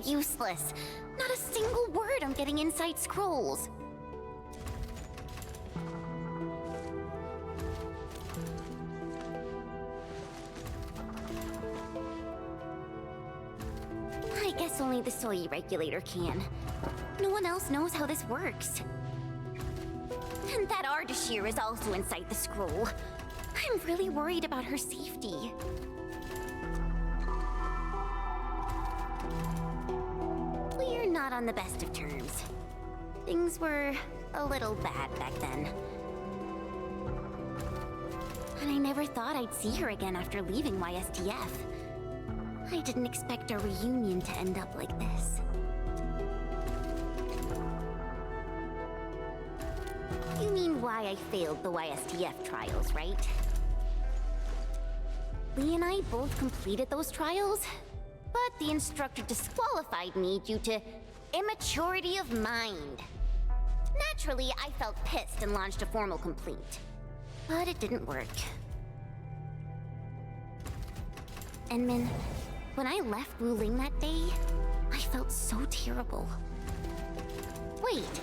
Useless. Not a single word I'm getting inside scrolls. I guess only the soy regulator can. No one else knows how this works. And that Ardashir is also inside the scroll. I'm really worried about her safety. We're not on the best of terms. Things were a little bad back then. And I never thought I'd see her again after leaving YSTF. I didn't expect our reunion to end up like this. You mean why I failed the YSTF trials, right? Lee and I both completed those trials, but the instructor disqualified me due to immaturity of mind. Naturally, I felt pissed and launched a formal complaint. But it didn't work. Enmin, when I left Wuling that day, I felt so terrible. Wait,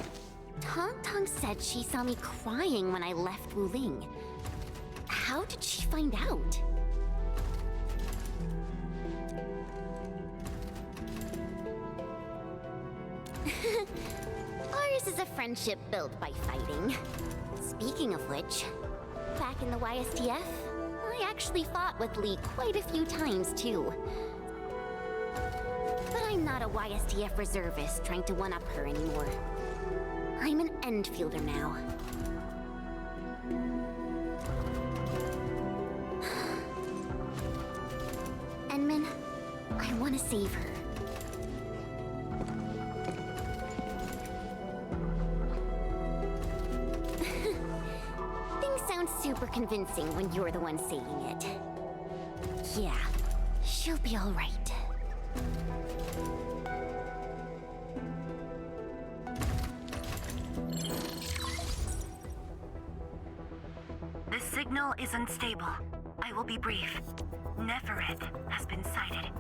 Tong Tong said she saw me crying when I left Wuling. How did she find out? Ours is a friendship built by fighting. Speaking of which, back in the YSTF, I actually fought with Lee quite a few times too. But I'm not a YSTF reservist trying to one-up her anymore. I'm an Endfielder now. Enmin, I want to save her. Super convincing when you're the one saying it. Yeah, she'll be all right. The signal is unstable. I will be brief. Nefereth has been sighted.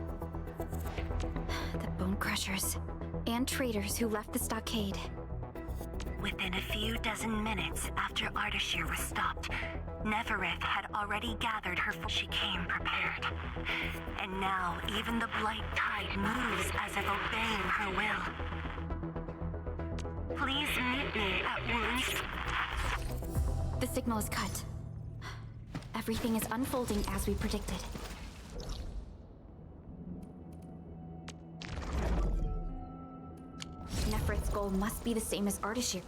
The Bone Crushers and traitors who left the stockade. Within a few dozen minutes after Ardashir was stopped, Nefereth had already gathered her force. She came prepared. And now even the Blight Tide moves as if obeying her will. Please meet me at Wuling. The signal is cut. Everything is unfolding as we predicted. Nefereth's goal must be the same as Ardashir.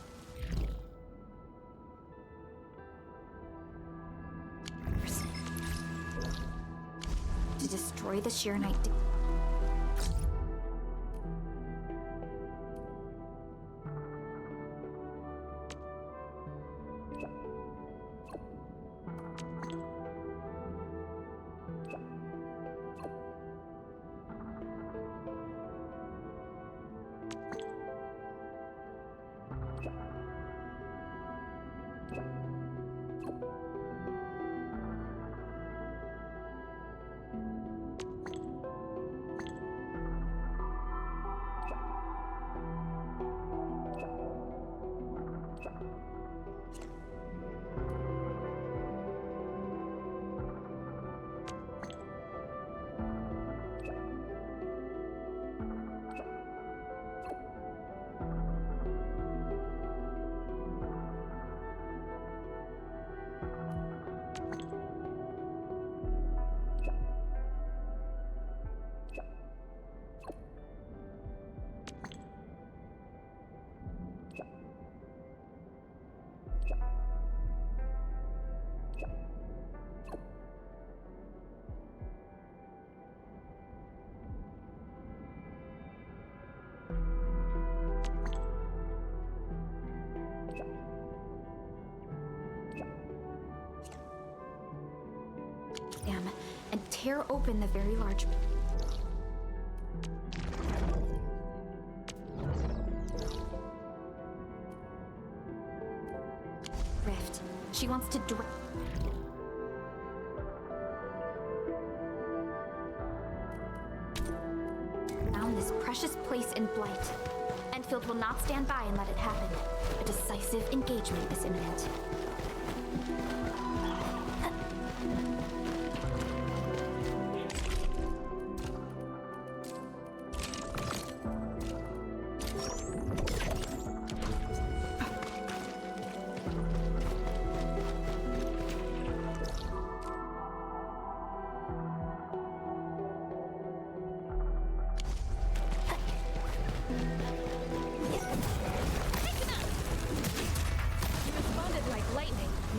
To destroy the Sheer Knight. tear open the very large rift. She wants to drown this precious place in blight. Endfield will not stand by and let it happen. A decisive engagement is imminent.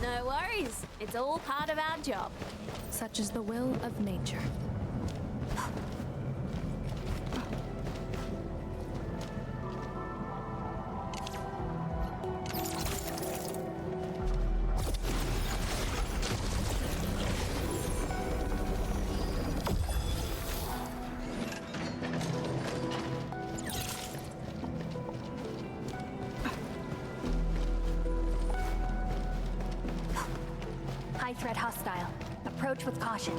No worries. It's all part of our job. Such is the will of nature. High threat hostile. Approach with caution.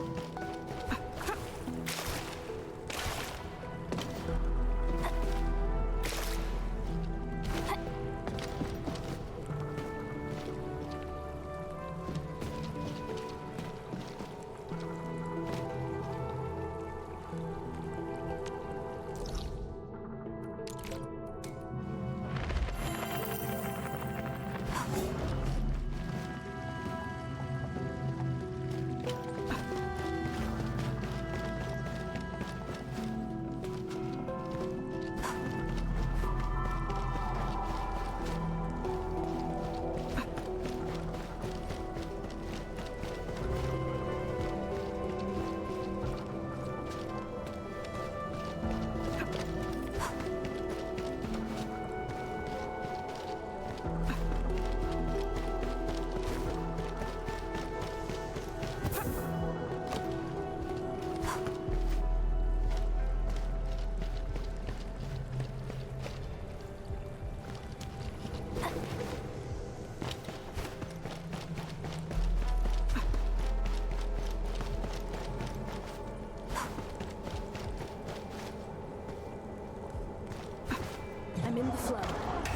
I'm in the flow.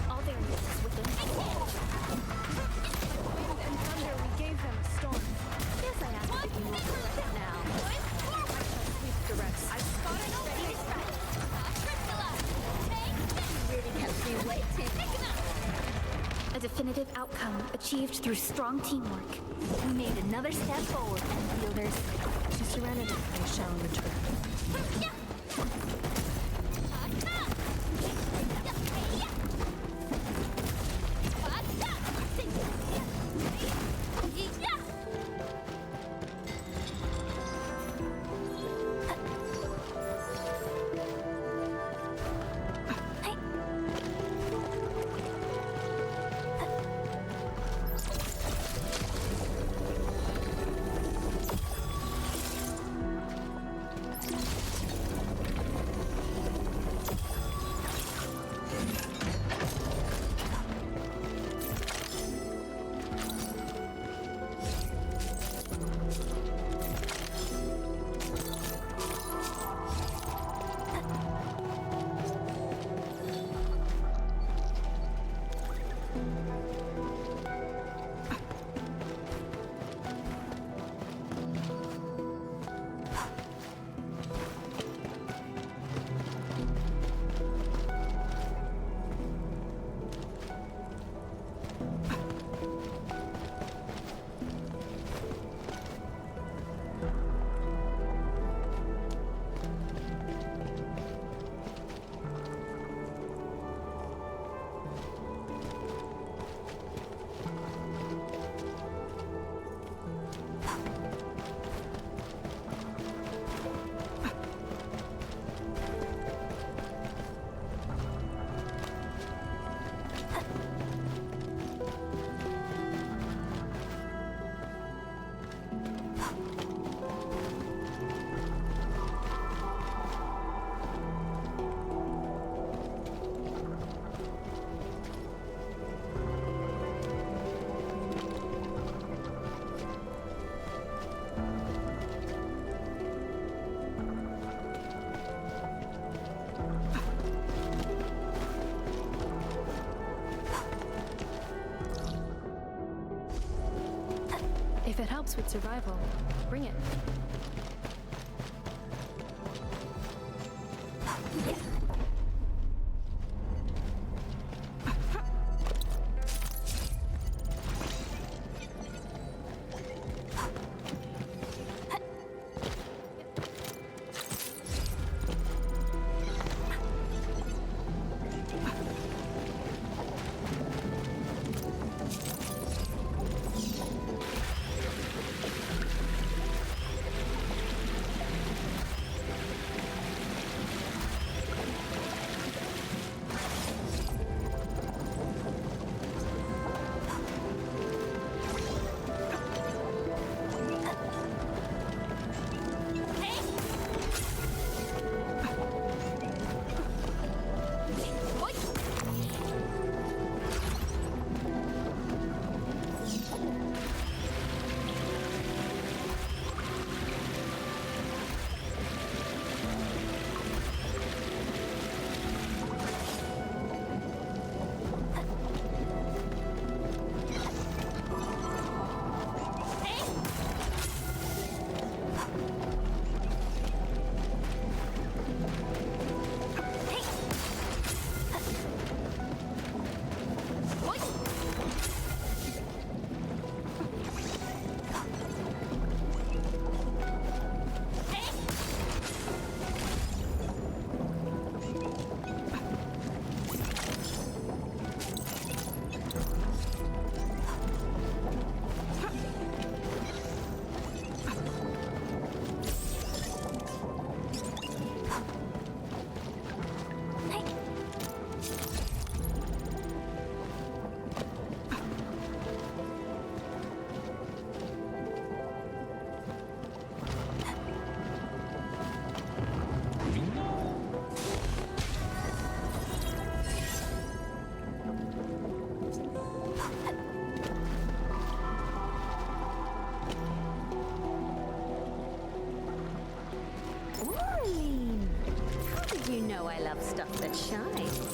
All variances within. Wind and thunder, we gave them a storm. Guess I have to give you more credit now. Sweep the rest. I've spotted already. You really kept me waiting. A definitive outcome achieved through strong teamwork. We made another step forward, Enfielders. To serenity, they shall return. If it helps with survival, bring it. You know I love stuff that shines.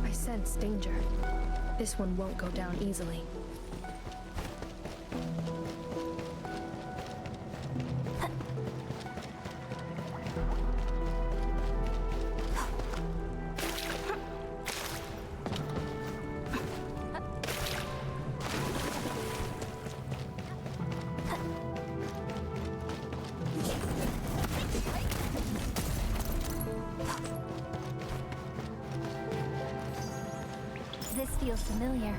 I sense danger. This one won't go down easily. This feels familiar.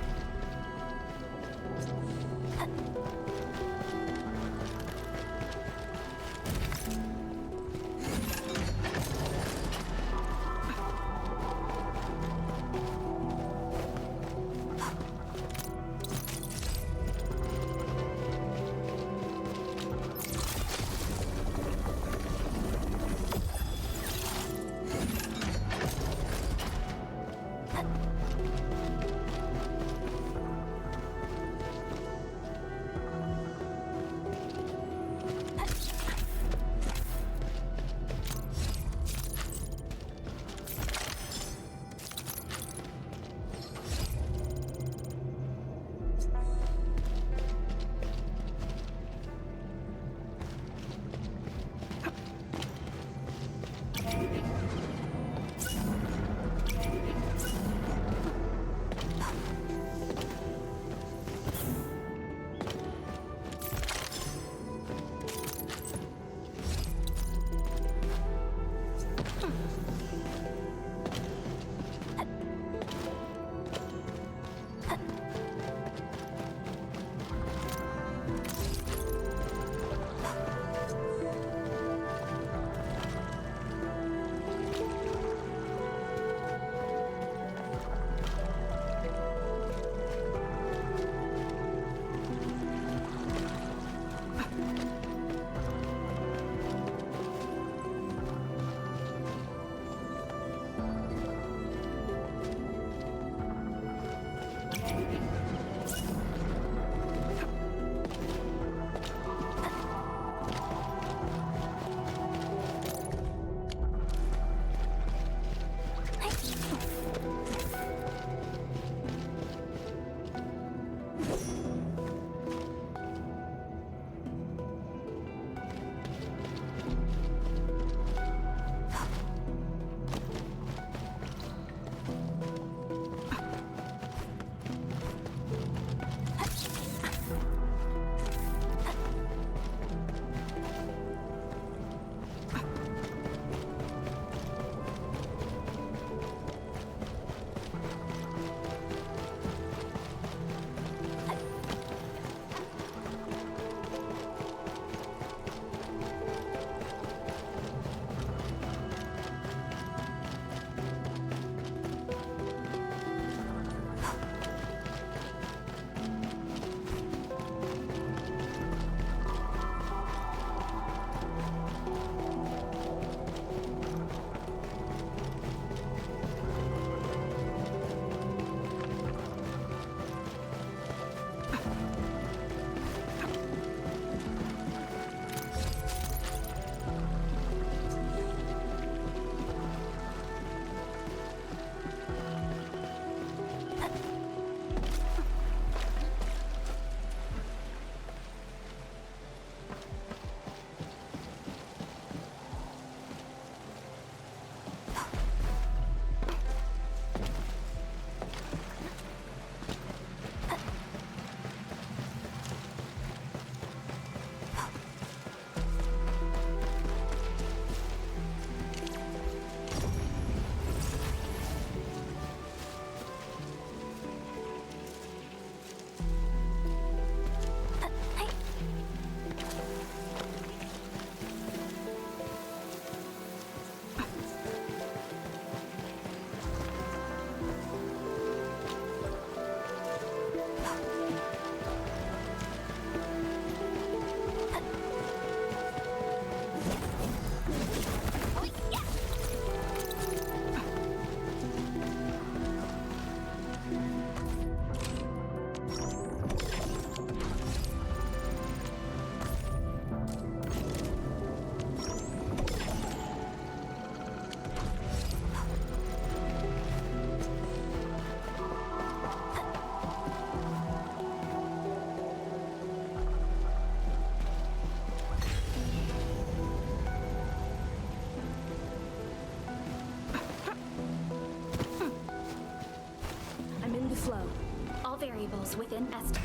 Flow. All variables within estimates.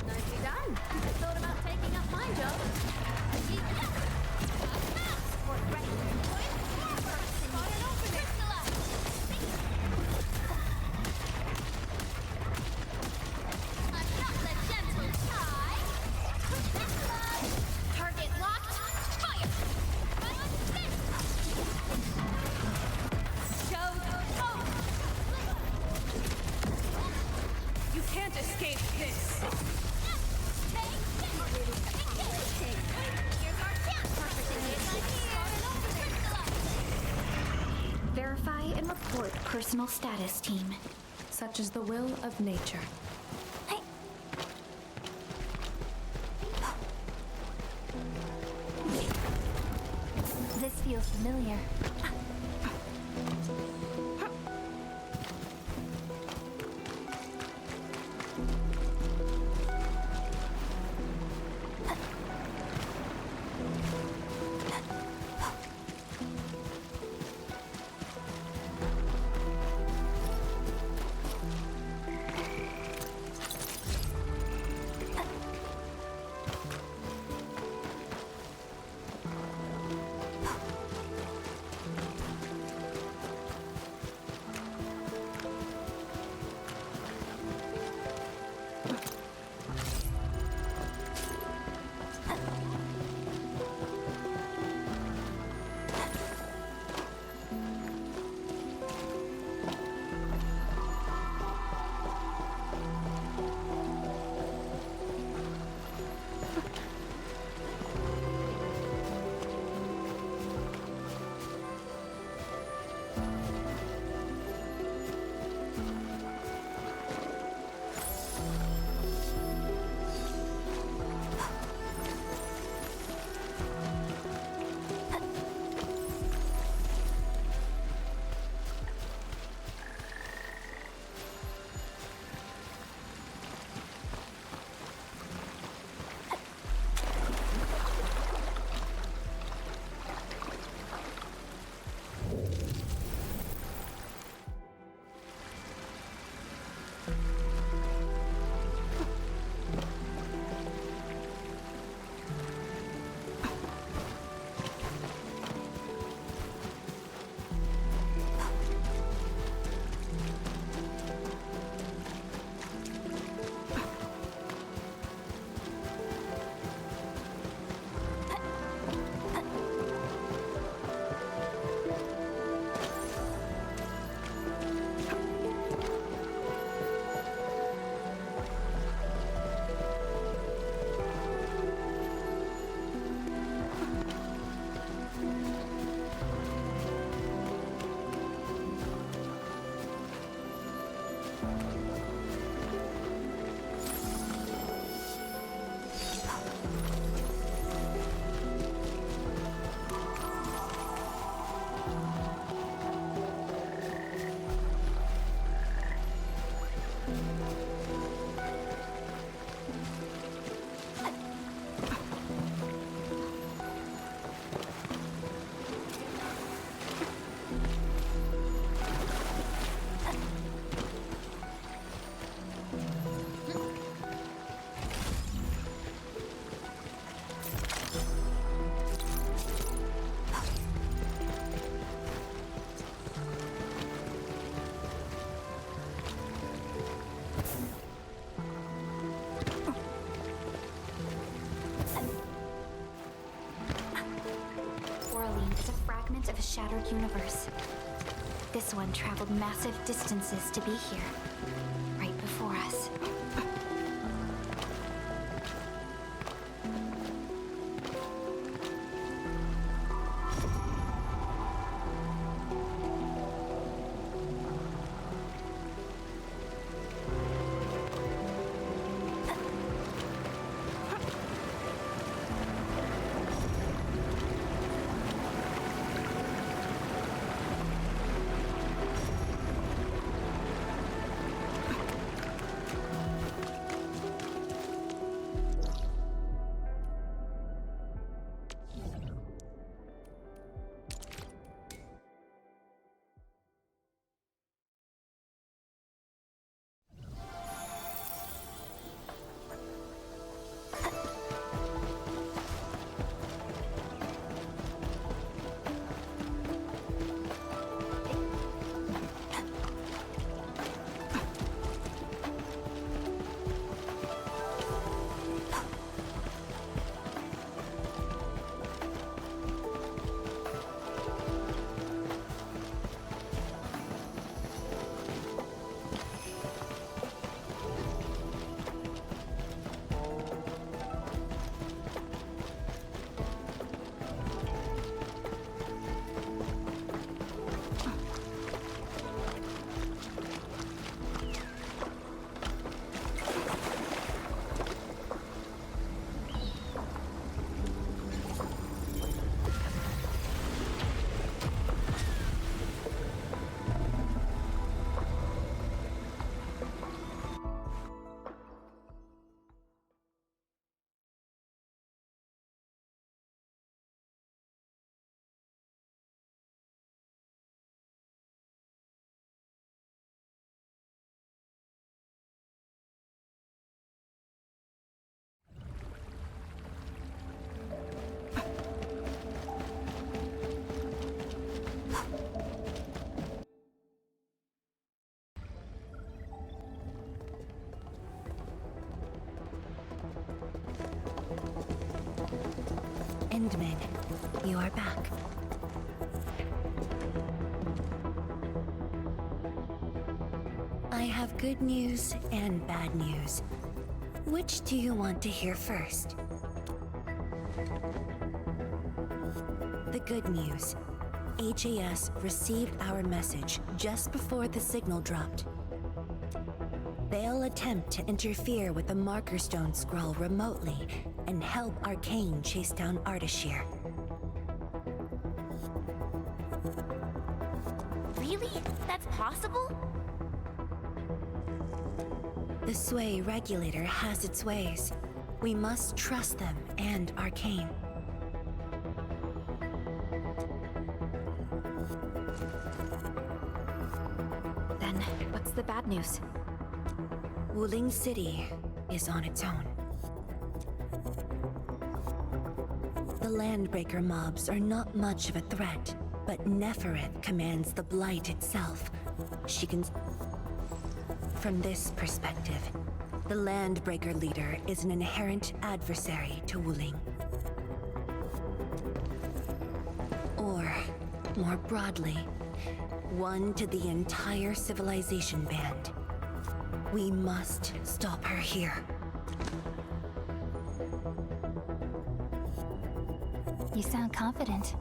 Nicely done. I thought about taking up my job. You can't escape this. Verify and report personal status, team. Such is the will of nature. This feels familiar. remnant of a shattered universe. This one traveled massive distances to be here, right before us. Endman, you are back. I have good news and bad news. Which do you want to hear first? The good news. HAS received our message just before the signal dropped. They'll attempt to interfere with the Marker Stone scroll remotely and help Arcane chase down Ardashir. Really? That's possible? The Sway regulator has its ways. We must trust them and Arcane. Then, what's the bad news? Wuling City is on its own. The Landbreaker mobs are not much of a threat, but Nefereth commands the Blight itself. She can... From this perspective, the Landbreaker leader is an inherent adversary to Wuling. Or, more broadly, one to the entire civilization band. We must stop her here. You sound confident.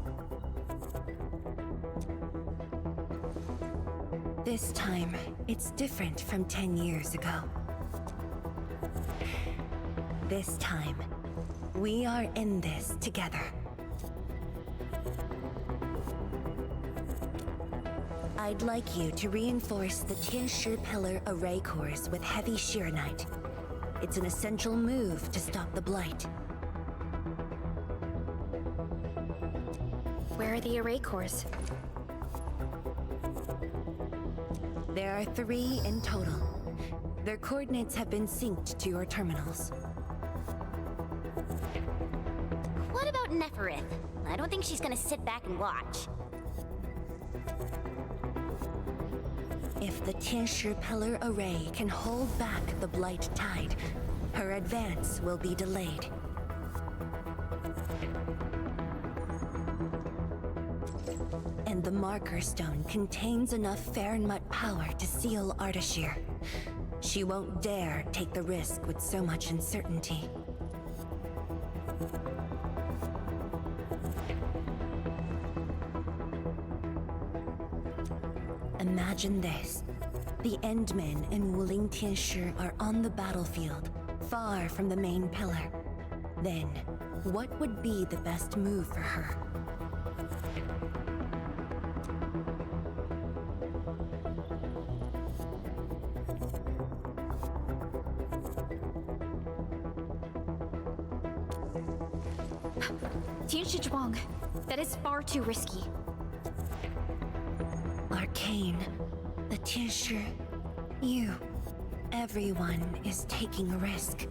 This time, it's different from 10 years ago. This time, we are in this together. I'd like you to reinforce the Tianshi Pillar array cores with heavy Shiranite. It's an essential move to stop the Blight. Where are the array cores? There are 3 in total. Their coordinates have been synced to your terminals. What about Nefereth? I don't think she's gonna sit back and watch. If the Tianshi Pillar array can hold back the Blight tide, her advance will be delayed. and the marker stone contains enough Fahrenheit power to seal Ardashir. She won't dare take the risk with so much uncertainty. Imagine this. The Endmen and Wuling Tianshi are on the battlefield, far from the main pillar. Then, what would be the best move for her? Tianshi Zhuang, that is far too risky. Arcane, the Tianshi, you. Everyone is taking a risk.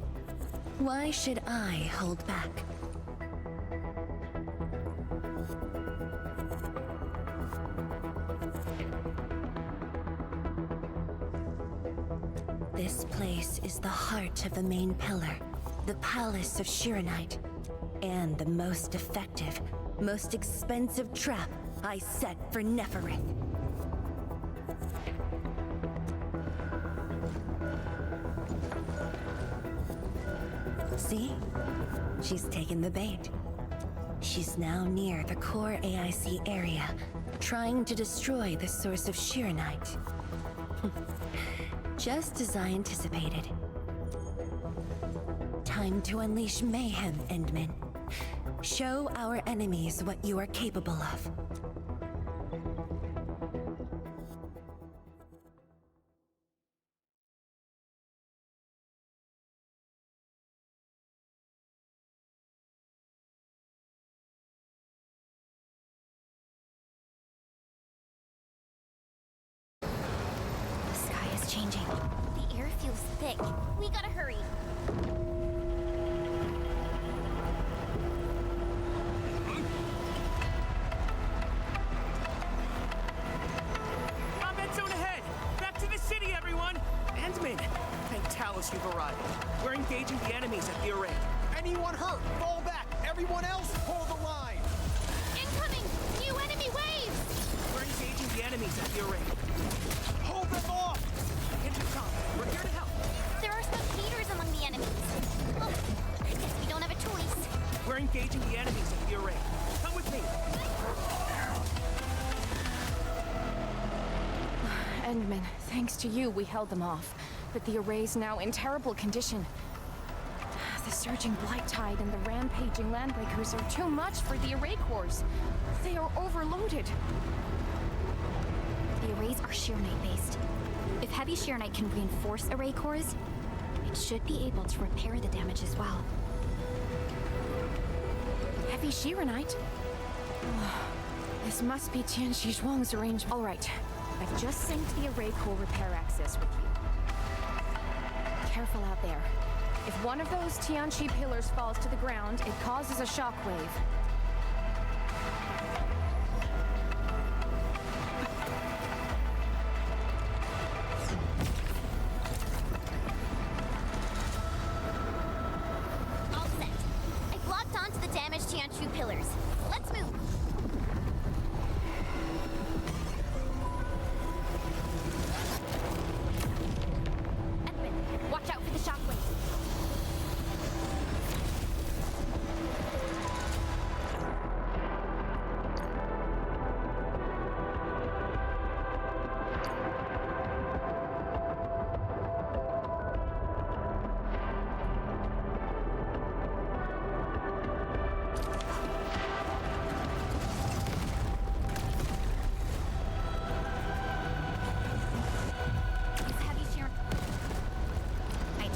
Why should I hold back? This place is the heart of the main pillar, the Palace of Shiranite, and the most effective, most expensive trap I set for Neferith. See? She's taken the bait. She's now near the core AIC area, trying to destroy the source of Shiranite. Just as I anticipated. Time to unleash mayhem, Endmen. Show our enemies what you are capable of. The sky is changing. The air feels thick. We gotta hurry. Combat zone ahead! Back to the city, everyone! Endman, thank Talos you've arrived. We're engaging the enemies at the array. Anyone hurt, fall back. Everyone else, hold the line. Incoming! New enemy waves! We're engaging the enemies at the array. Hold them off. Intercom, we're here to help. There are spectators among the enemies. Oh, I guess we don't have a choice. We're engaging the enemies at the array. Come with me. Endman, thanks to you, we held them off. But the array's now in terrible condition. The surging blight tide and the rampaging landbreakers are too much for the array cores. They are overloaded. The arrays are Shiranite based. If heavy Shiranite can reinforce array cores, it should be able to repair the damage as well. Heavy Shiranite? This must be Tianshi Zhuang's arrangement. All right, I've just synced the array core repair access with you. Careful out there. If one of those Tianshi pillars falls to the ground, it causes a shockwave. All set. I blocked onto the damaged Tianchu pillars. Let's move. Edmund, watch out for the shockwave.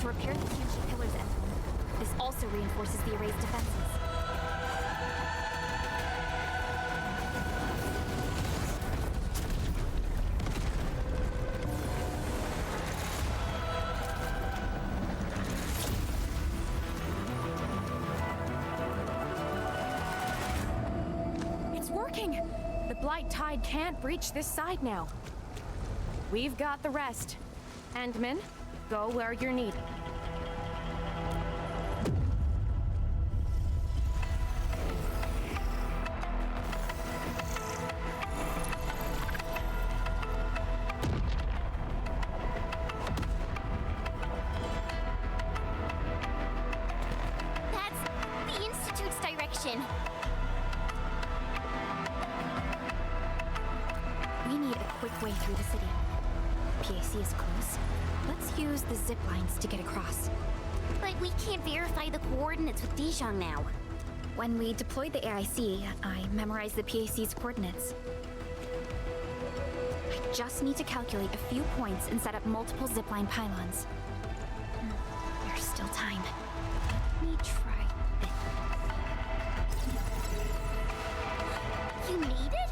To repair the Tianshi pillars, Endman. This also reinforces the array's defenses. It's working! The blight tide can't breach this side now. We've got the rest. Endman, go where you're needed. direction. We need a quick way through the city. PAC is close. Let's use the zip lines to get across. But we can't verify the coordinates with Dijon now. When we deployed the AIC, I memorized the PAC's coordinates. I just need to calculate a few points and set up multiple zipline pylons. There's still time. Let me try this. You made it?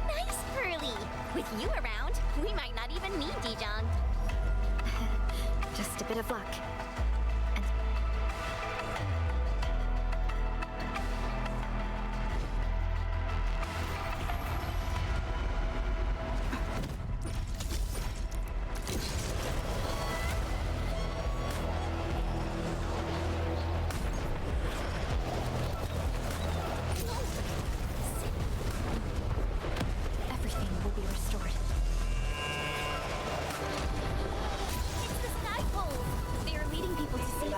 Nice, Pearly. With you around, we might not even need Dijon. Just a bit of luck. And everything will be restored. It's the sky pole. They are leading people to safety.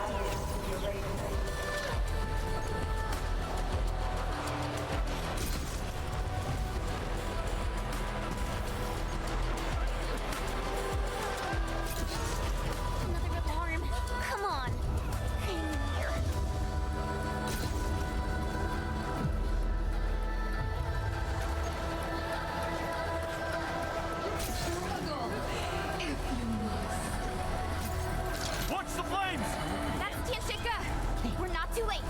Another alarm. Come on. I'm here. Watch the flames! That's Tianshika! We're not too late!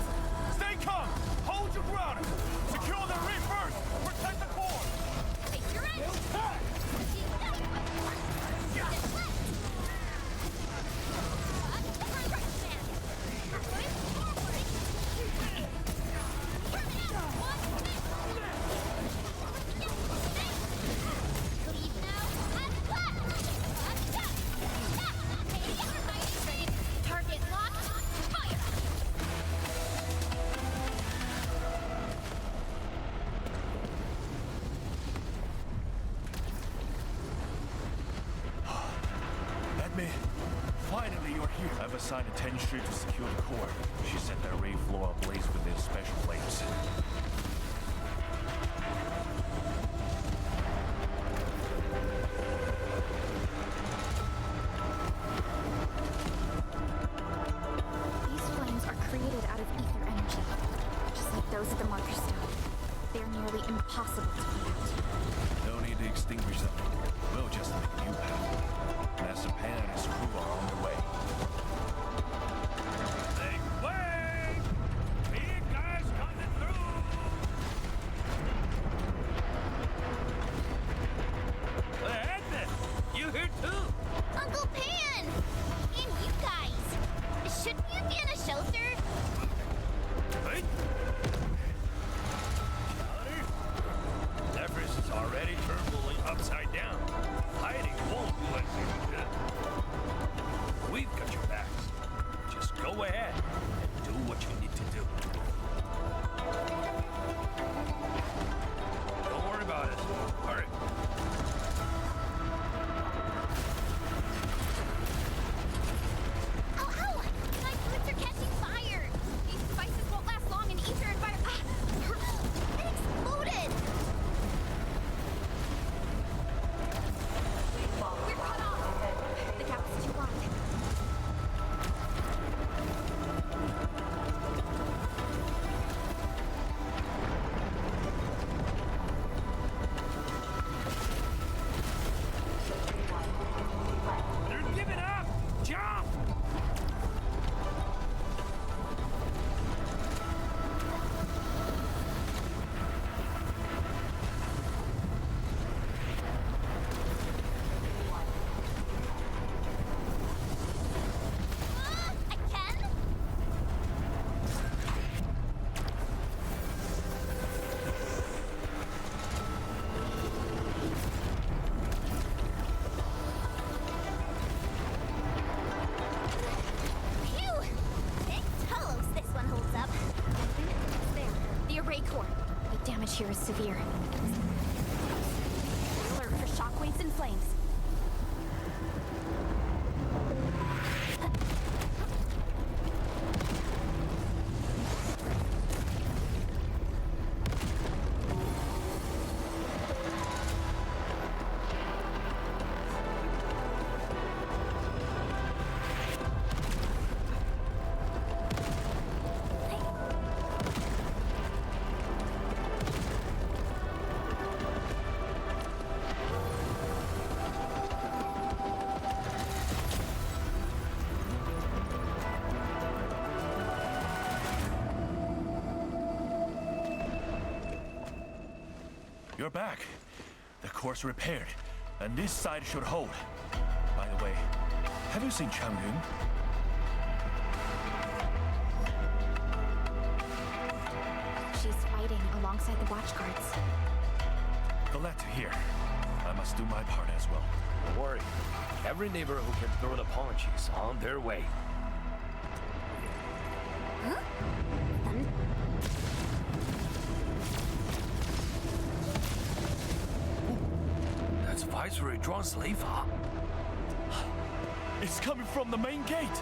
Stay calm! Hold your ground! Secure the reef first! Protect the core! Take your edge. Target locked! Fire! Edme, finally you're here. I've assigned a 10 street to secure the core. She set that raid floor ablaze with their special flames. These flames are created out of ether energy, just like those at the marker stone. They're nearly impossible to put out. No need to extinguish them. We'll just make a new path. Master Pan and his crew are on their way. Make way! Big guys coming through! Edmund, you here too? Uncle Pan! And you guys! Shouldn't you be in a shelter? Hey! Everest is already turbulent upside down. Hiding won't do us any good. We've got your backs. Just go ahead and do what you need to do. Don't worry about it. Hurry. Ow, ow! My boots are catching fire! These devices won't last long in ether and fire. It exploded! We're cut off! The gap is too wide. They're giving up! Jump! I can? Phew! Big toes, this one holds up. There, the array core. The damage here is severe. Alert for shockwaves and flames. You're back. The core's repaired, and this side should hold. By the way, have you seen Chang Yun? She's fighting alongside the watch guards. Glad to hear. I must do my part as well. Don't worry. Every neighbor who can throw the punch is on their way. That's Viceroy Zhuang's Leifa. It's coming from the main gate!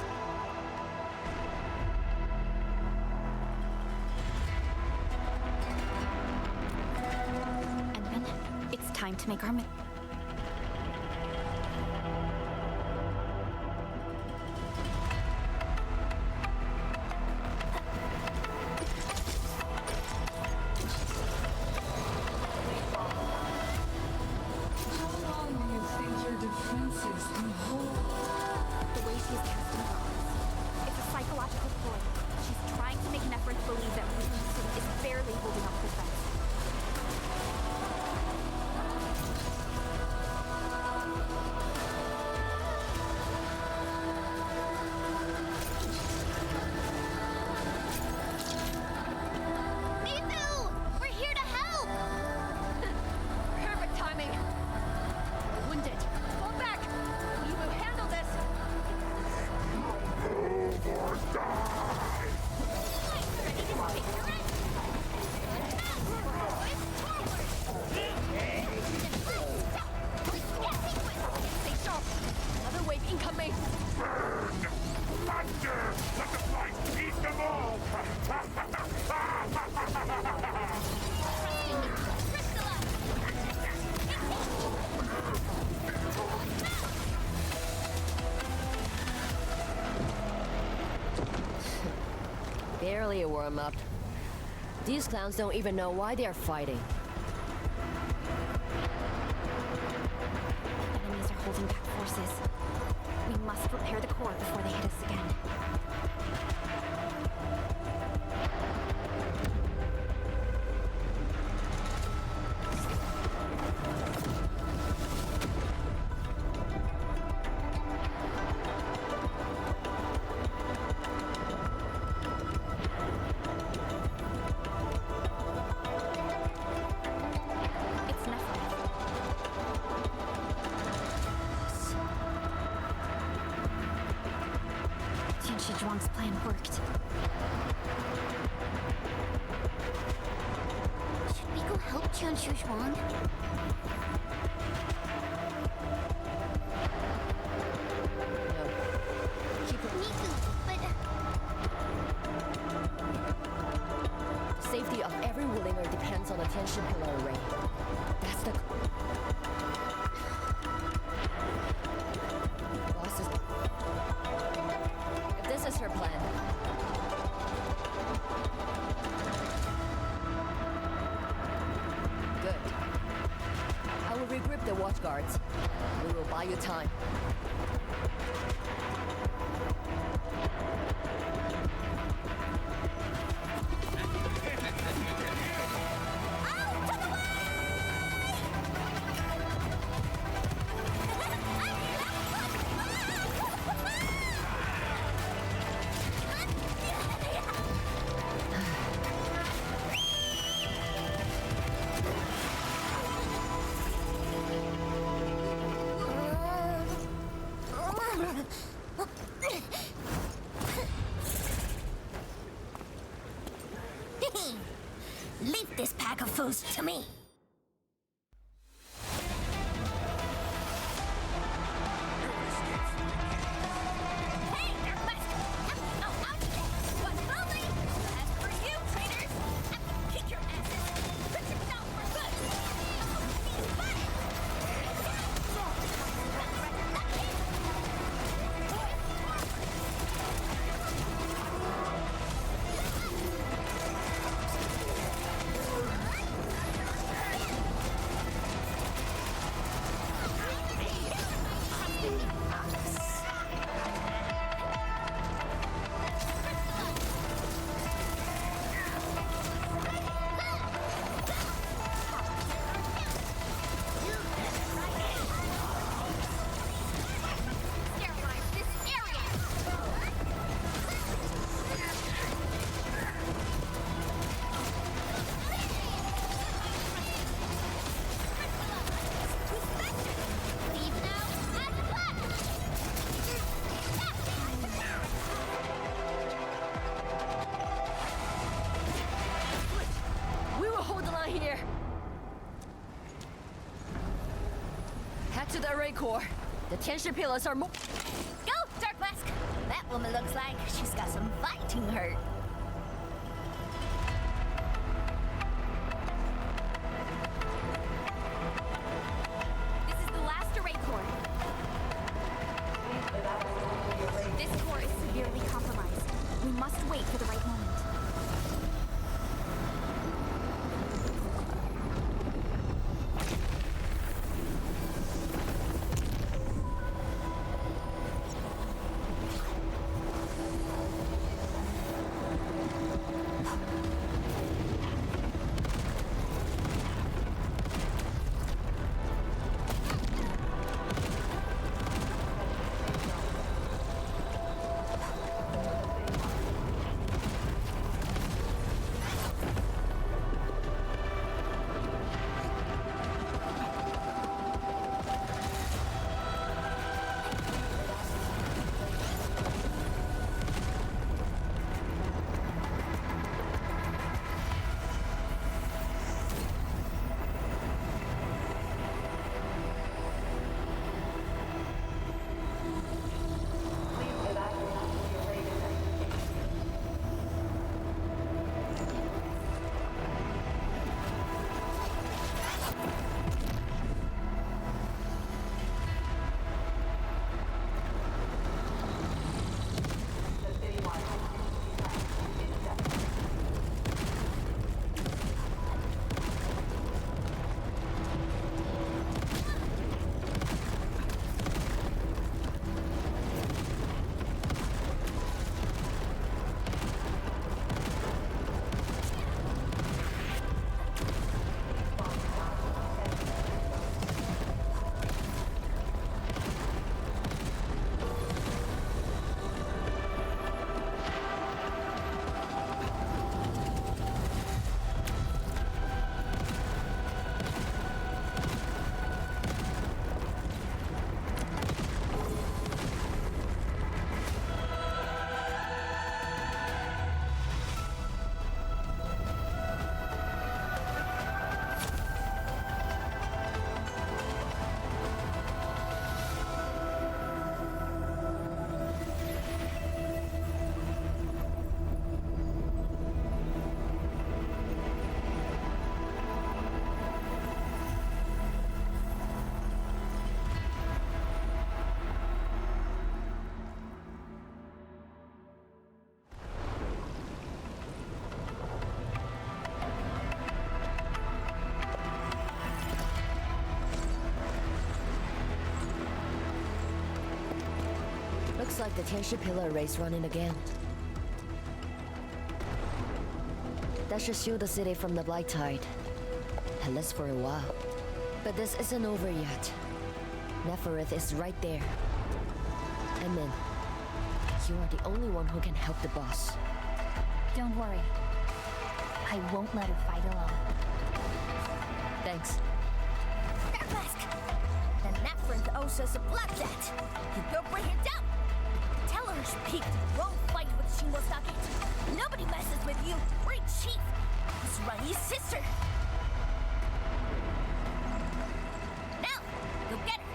Endman, it's time to make our The way she's casting bombs. It's a psychological ploy. She's trying to make Nephrons believe that Wuling is barely holding up the fence. We're here to help! Perfect timing. Wounded. Fall back. We will handle this. Stay sharp. Another wave incoming. Thunder! Let the flight eat them all! Barely a warm-up. These clowns don't even know why they're fighting. Enemies are holding back forces. We must repair the core before they hit us again. It's Nephrons. Tianshi Zhuang's plan worked. Should we go help Tianshi Zhuang? Safety of every Wulinger depends on the tension pillar array. That's the... Boss is... If this is her plan... Good. I will regrip the watch guards. We will buy you time. Leave this pack of fools to me. Hey, they're left. Oh, out. What's rolling? As for you, traitors, kick your asses. Put yourself for good. These buttons. to the array core. The tension pillars are more. Go, Dark Mask! That woman looks like she's got some fighting hurt. This is the last array core. This core is severely compromised. We must wait for the right moment. Looks like the tension pillar array's running again. That should shield the city from the blight tide. At least for a while. But this isn't over yet. Neferith is right there. Edmund, you are the only one who can help the boss. Don't worry. I won't let her fight alone. Thanks. Dark Mask! The Neferith owes us a blood debt. You go bring her down. Tell her she peaked. Won't fight with Shingosake. Nobody messes with you. Great chief. It's Rani's sister. Now, go get her.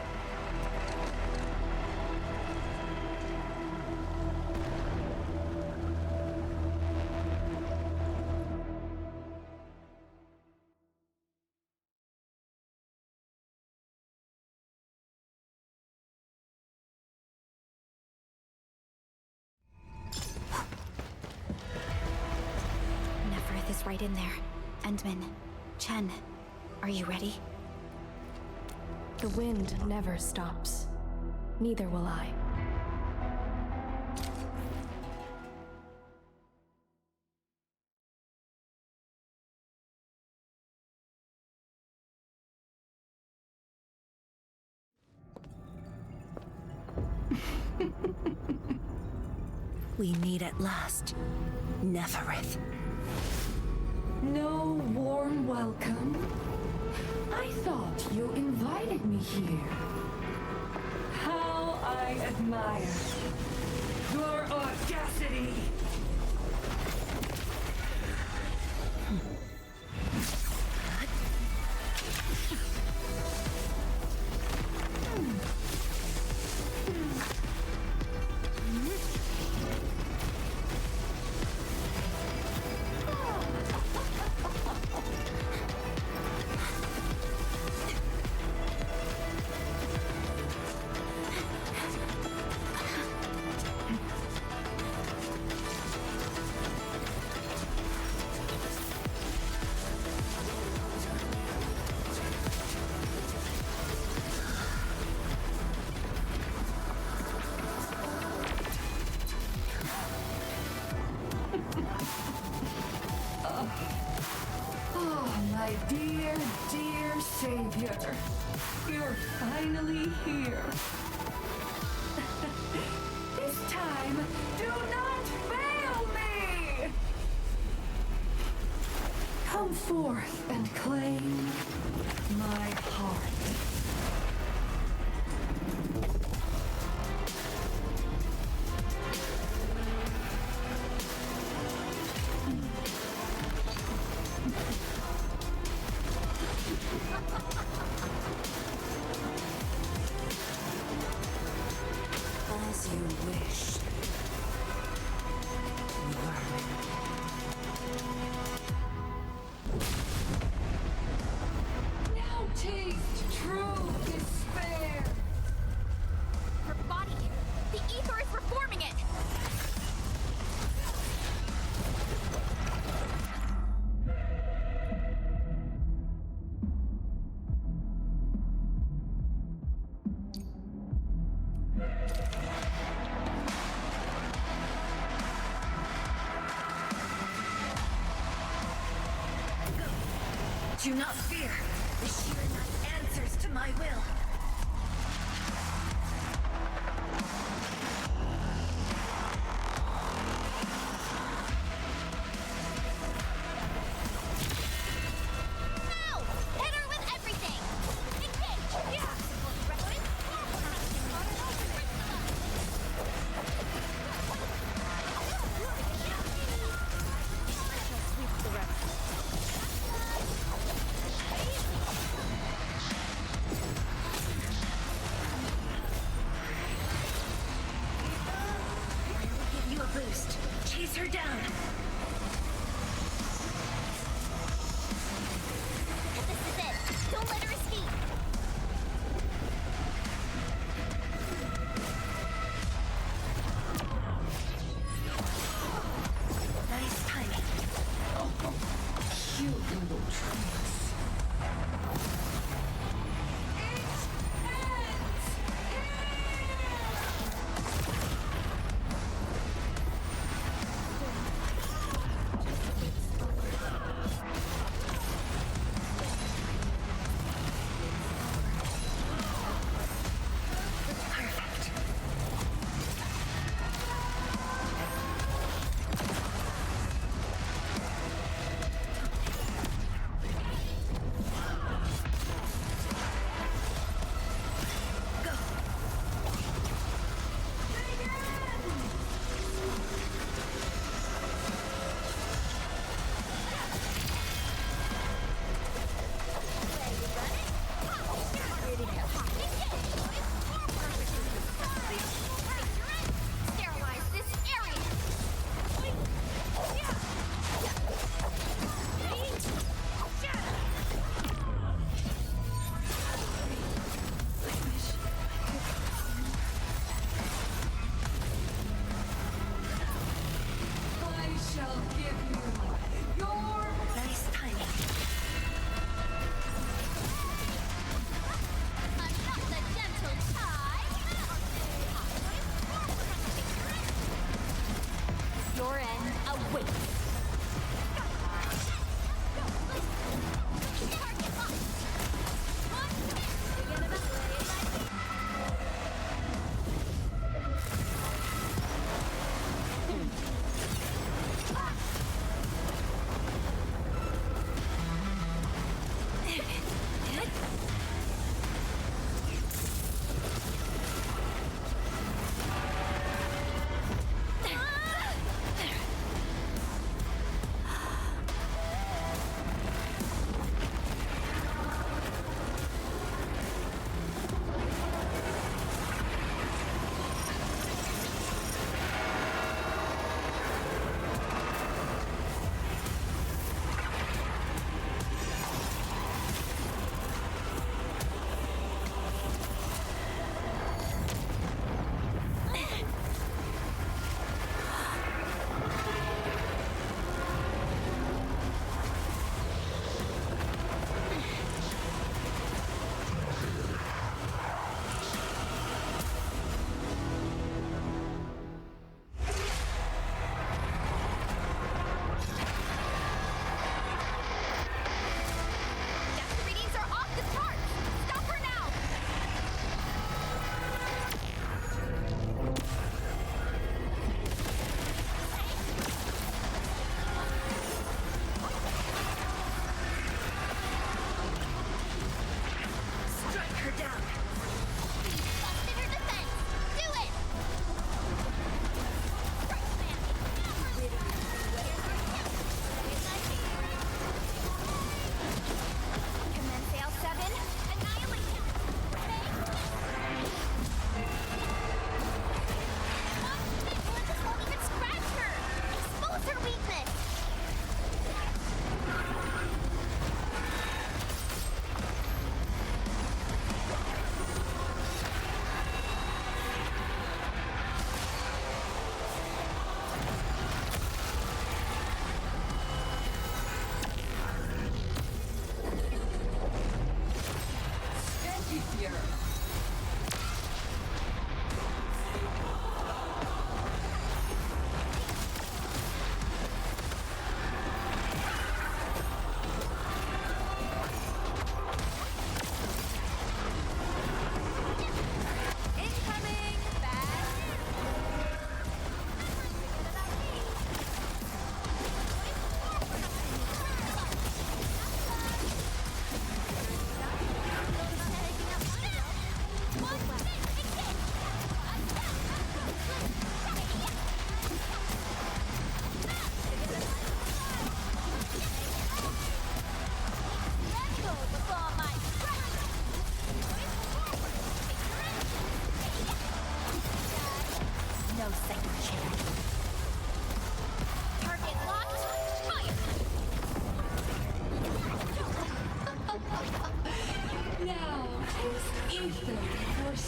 Neferith is right in there. Endman, Chen, are you ready? The wind never stops. Neither will I. We meet at last, Neferith. No warm welcome? I thought you invited me here. How I admire your audacity! My dear, dear savior, you're finally here. This time, do not fail me! Come forth and claim my heart. As you wish, vermin. Now taste true despair. Her body! The ether is reforming it! Do not fear. The sheer night answers to my will. Now! Hit her with everything! Engage! Yeah! Sweep the rest. Give you a boost. Chase her down. This is it! Don't let her escape! Nice timing. You little tricks. Perfect.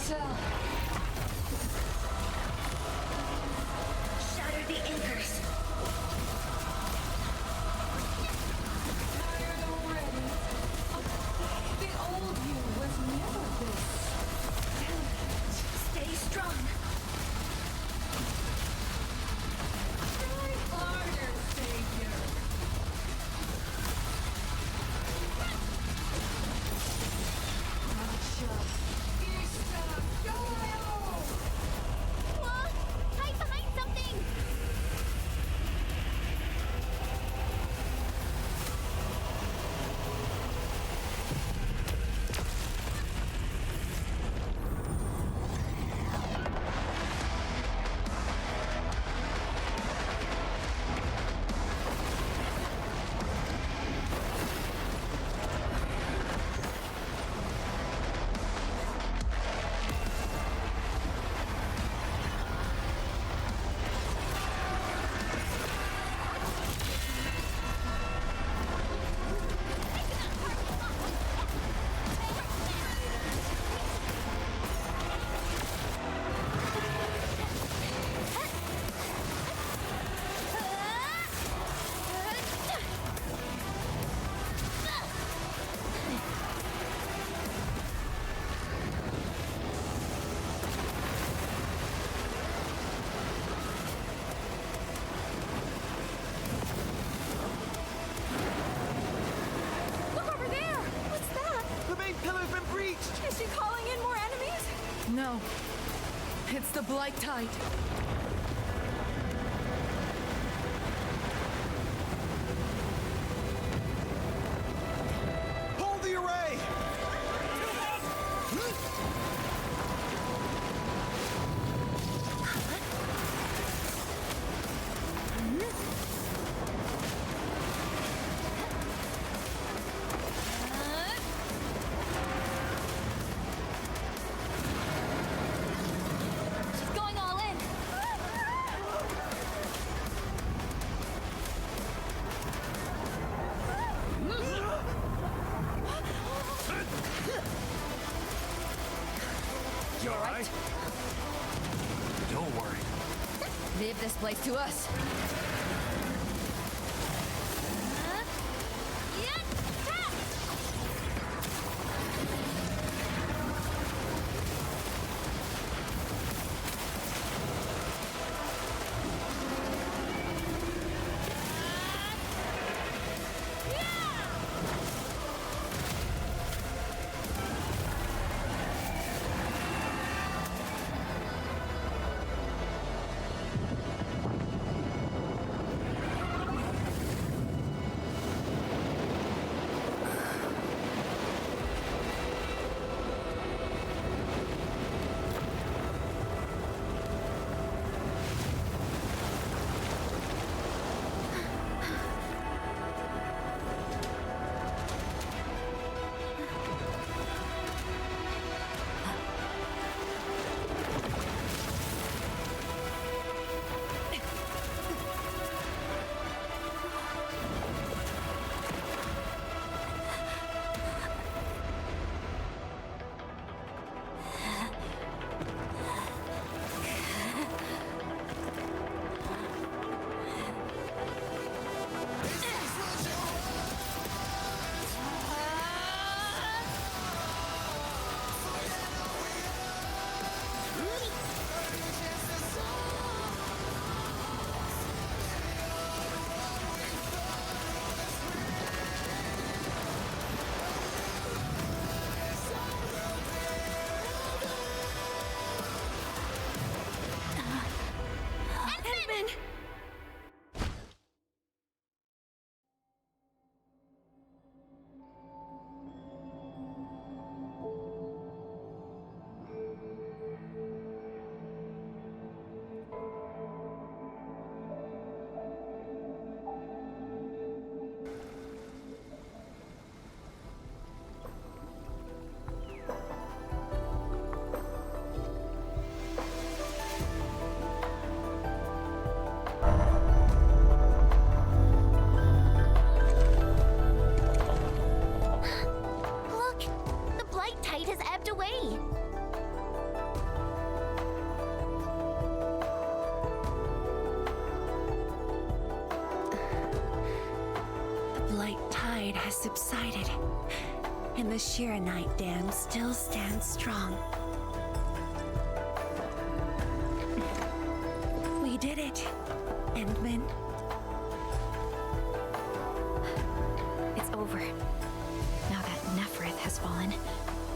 cell. Shatter the anchors. Tired already? The old you was never this delicate. Stay strong. Try harder, Savior. Gotcha. Ista, go! Whoa! Hide behind something! Look over there! What's that? The main pillar's been breached! Is she calling in more enemies? No. It's the Blight Tide. Hold the array! She's going all in! You alright? Don't worry. Leave this place to us. blight tide has subsided, and the Shiranite Dam still stands strong. We did it, Endman. It's over. Now that Neferith has fallen,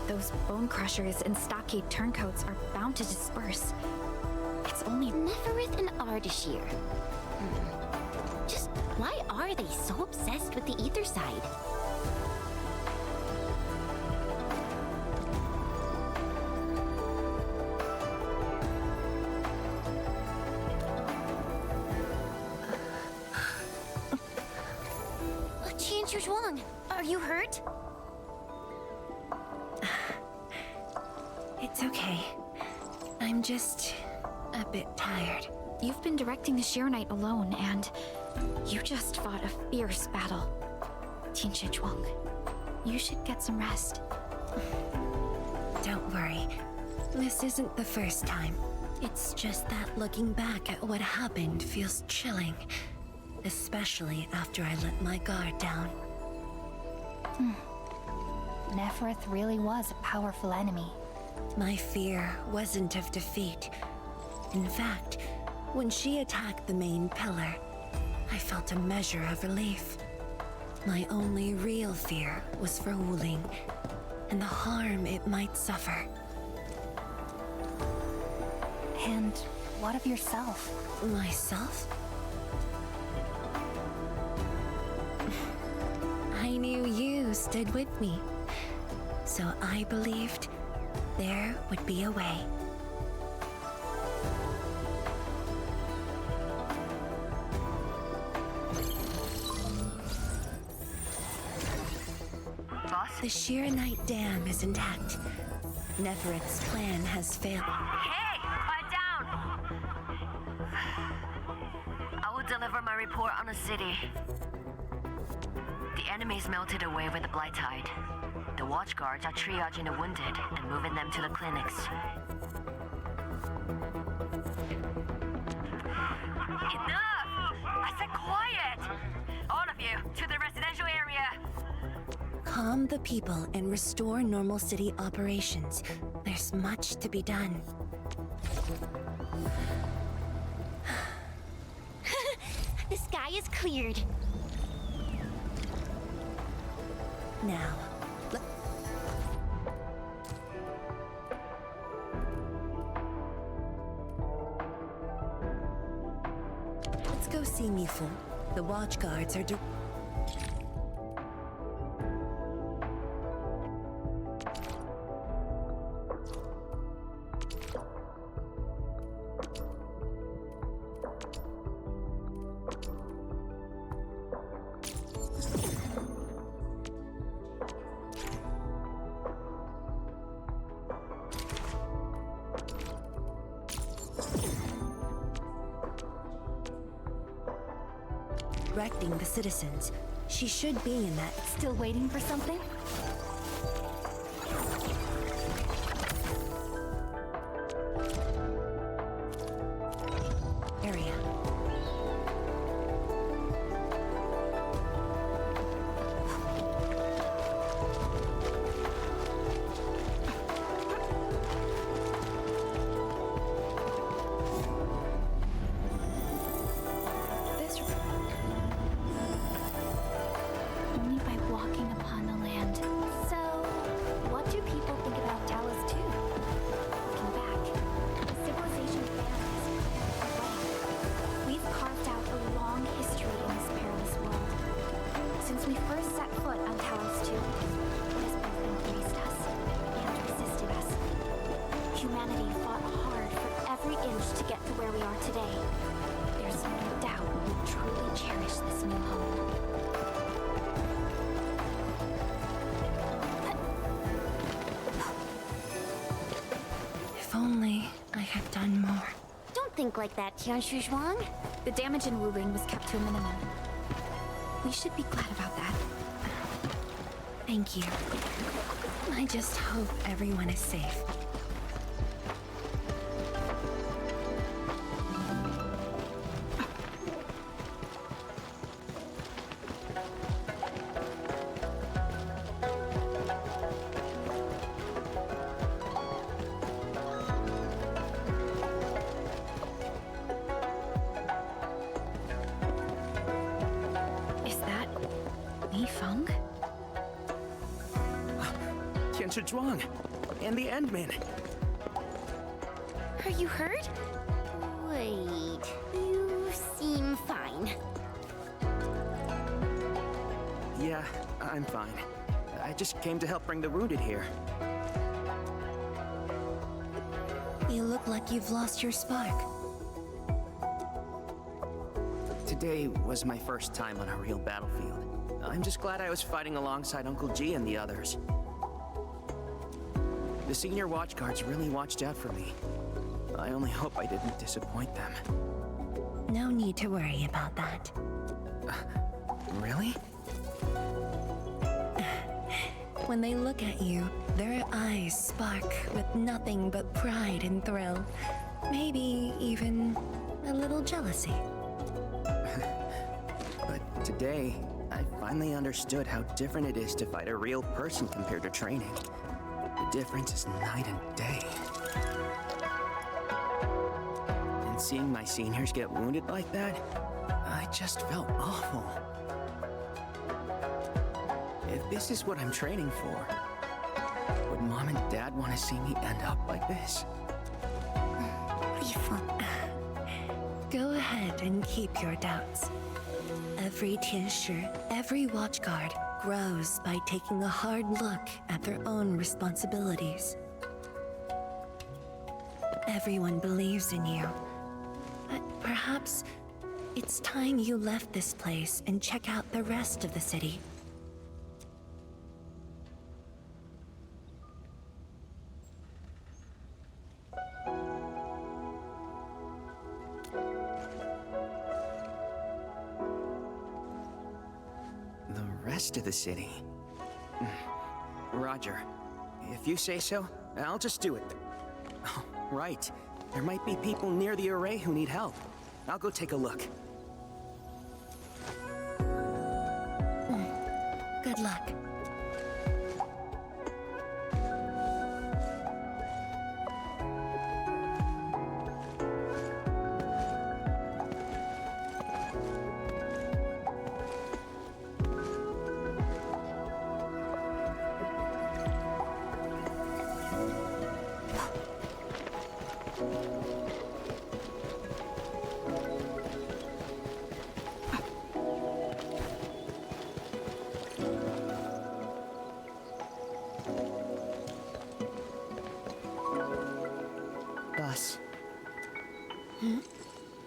those bone crushers and stockade turncoats are bound to disperse. It's only Neferith and Ardashir. Just why are they so obsessed with the ether side? Zhuang, are you hurt? It's okay. I'm just a bit tired. You've been directing the Shiranite alone, and you just fought a fierce battle. Tianxia Zhuang, you should get some rest. Don't worry. This isn't the first time. It's just that looking back at what happened feels chilling. Especially after I let my guard down. Neferith really was a powerful enemy. My fear wasn't of defeat. In fact, when she attacked the main pillar, I felt a measure of relief. My only real fear was for Wuling, and the harm it might suffer. And what of yourself? Myself? I knew you stood with me, so I believed there would be a way. Boss? The Shiranite Dam is intact. Neferith's plan has failed. Hey! Quiet down! I will deliver my report on the city. The enemies melted away with the blight tide. The watch guards are triaging the wounded and moving them to the clinics. Enough! I said quiet! All of you, to the residential area! Calm the people and restore normal city operations. There's much to be done. The sky is cleared. Now, let's go see Mifu. The watch guards are directing the citizens. She should be in that. Still waiting for something? Area. Only by walking upon the land. So, what do people think about Talos 2? Looking back, the civilization vanished away. We've carved out a long history in this perilous world. Since we first set foot on Talos 2, it has both embraced us and resisted us. Humanity fought hard for every inch to get to where we are today. There's no doubt we truly cherish this new home. If only I had done more. Don't think like that, Tianxia Zhuang. The damage in Wuling was kept to a minimum. We should be glad about that. Thank you. I just hope everyone is safe. Me, Feng? Tianshi Zhuang and the Endman. Are you hurt? Wait, you seem fine. Yeah, I'm fine. I just came to help bring the wounded here. You look like you've lost your spark. Today was my first time on a real battlefield. I'm just glad I was fighting alongside Uncle G and the others. The senior watchguards really watched out for me. I only hope I didn't disappoint them. No need to worry about that. Really? When they look at you, their eyes spark with nothing but pride and thrill. Maybe even a little jealousy. But today, I finally understood how different it is to fight a real person compared to training. The difference is night and day. And seeing my seniors get wounded like that, I just felt awful. If this is what I'm training for, would Mom and Dad want to see me end up like this? Go ahead and keep your doubts. Every Tianshi, every watchguard grows by taking a hard look at their own responsibilities. Everyone believes in you. But perhaps it's time you left this place and check out the rest of the city. To the city. Roger. If you say so, I'll just do it. Oh, right. There might be people near the array who need help. I'll go take a look. Good luck.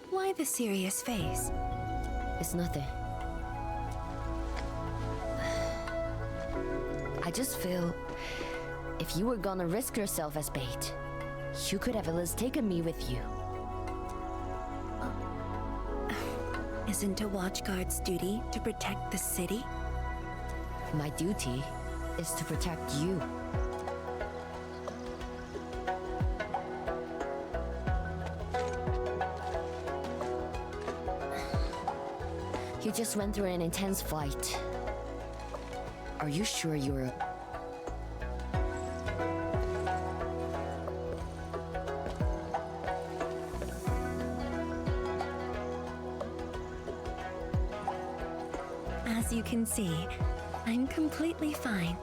Why the serious face? It's nothing. I just feel if you were gonna risk yourself as bait, you could have at least taken me with you. Isn't a watchguard's duty to protect the city? My duty is to protect you. You just went through an intense fight. Are you sure you're... As you can see, I'm completely fine.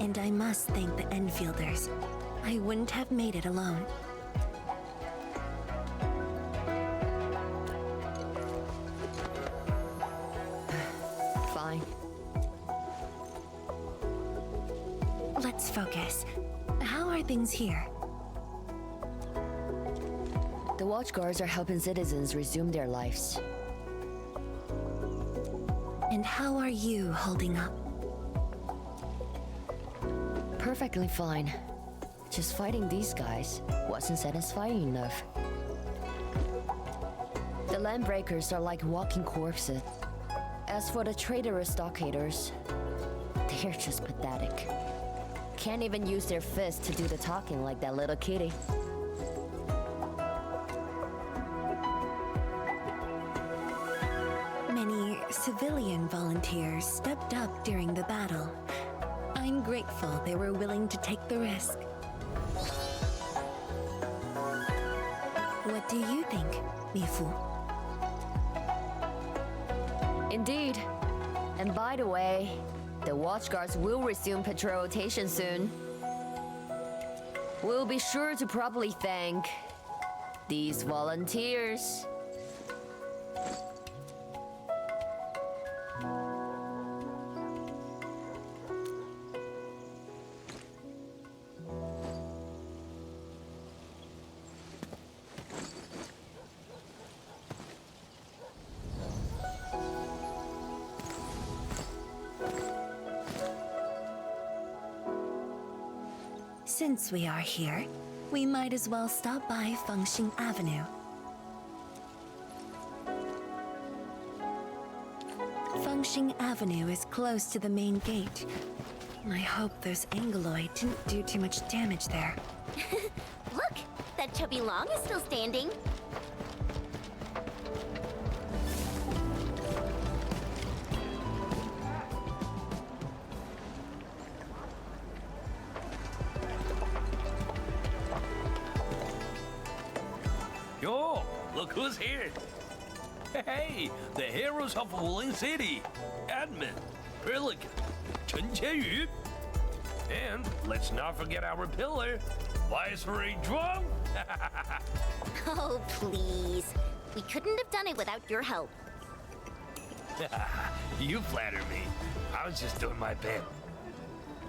And I must thank the Enfielders. I wouldn't have made it alone. Fine. Let's focus. How are things here? The watchguards are helping citizens resume their lives. And how are you holding up? Perfectly fine. Just fighting these guys wasn't satisfying enough. The landbreakers are like walking corpses. As for the traitorous stockaders, they're just pathetic. Can't even use their fists to do the talking like that little kitty. Many civilian volunteers stepped up during the battle. I'm grateful they were willing to take the risk. What do you think, Mifu? Indeed, And by the way, the watchguards will resume patrol rotation soon. We'll be sure to properly thank these volunteers. Since we are here, we might as well stop by Fengxing Avenue. Fengxing Avenue is close to the main gate. I hope those Angloid didn't do too much damage there. Look! That chubby Long is still standing. Yo, look who's here. Hey, the heroes of Wuling City. Admin, Pelican, Chen Qianyu. And let's not forget our pillar, Viceroy Drum. Oh, please. We couldn't have done it without your help. You flatter me. I was just doing my bit.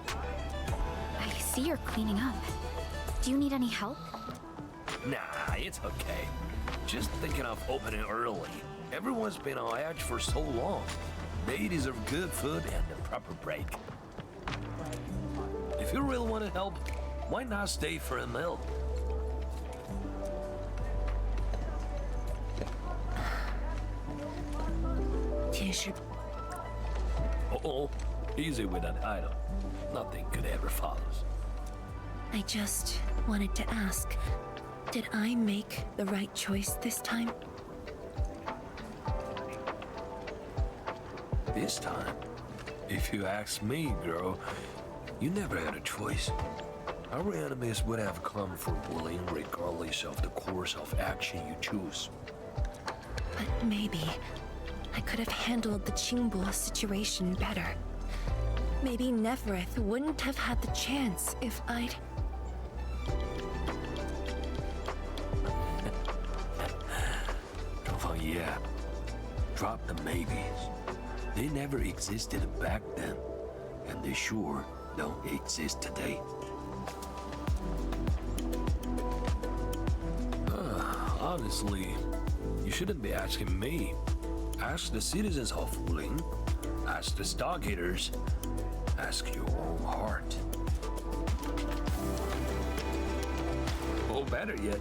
I see you're cleaning up. Do you need any help? Nah, it's okay. Just thinking of opening early. Everyone's been on edge for so long. They deserve good food and a proper break. If you really want to help, why not stay for a meal? Uh-oh, easy with that item. Nothing good ever follows. I just wanted to ask, did I make the right choice this time? This time, if you ask me, girl, you never had a choice. Our enemies would have come for Wuling regardless of the course of action you choose. But maybe I could have handled the Qingbo situation better. Maybe Nefereth wouldn't have had the chance if I'd... Yeah, drop the maybes. They never existed back then, and they sure don't exist today. Honestly, you shouldn't be asking me. Ask the citizens of Wuling, ask the stockgaters, ask your own heart. Or better yet,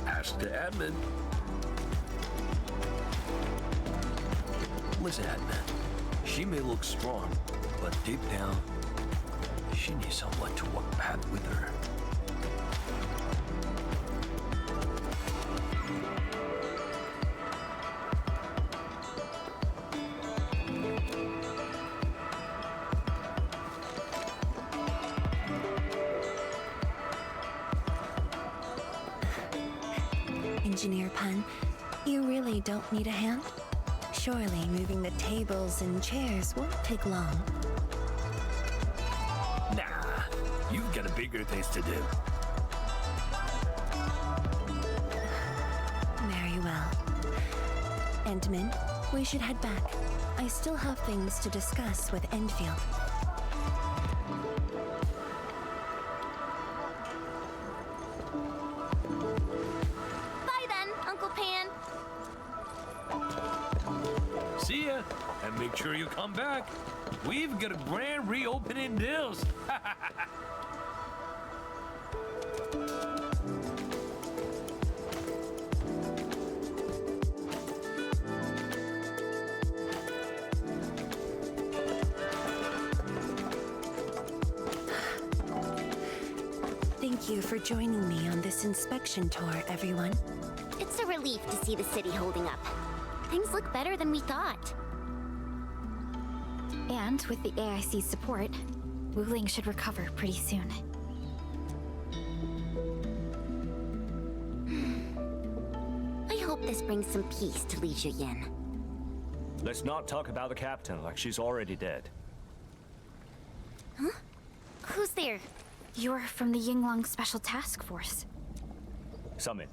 ask the admin. Listen, admin, she may look strong, but deep down, she needs someone to walk path with her. Engineer Pan, you really don't need a hand? Surely moving the tables and chairs won't take long. Nah, you've got bigger things to do. Very well. Endman, we should head back. I still have things to discuss with Endfield. Bye then, Uncle Pan. See ya, and make sure you come back. We've got a grand reopening deals. Thank you for joining me on this inspection tour, everyone. It's a relief to see the city holding up. Things look better than we thought. And with the AIC's support, Wuling should recover pretty soon. I hope this brings some peace to Li Yin. Let's not talk about the captain like she's already dead. Huh? Who's there? You're from the Yinglong Special Task Force. Summit,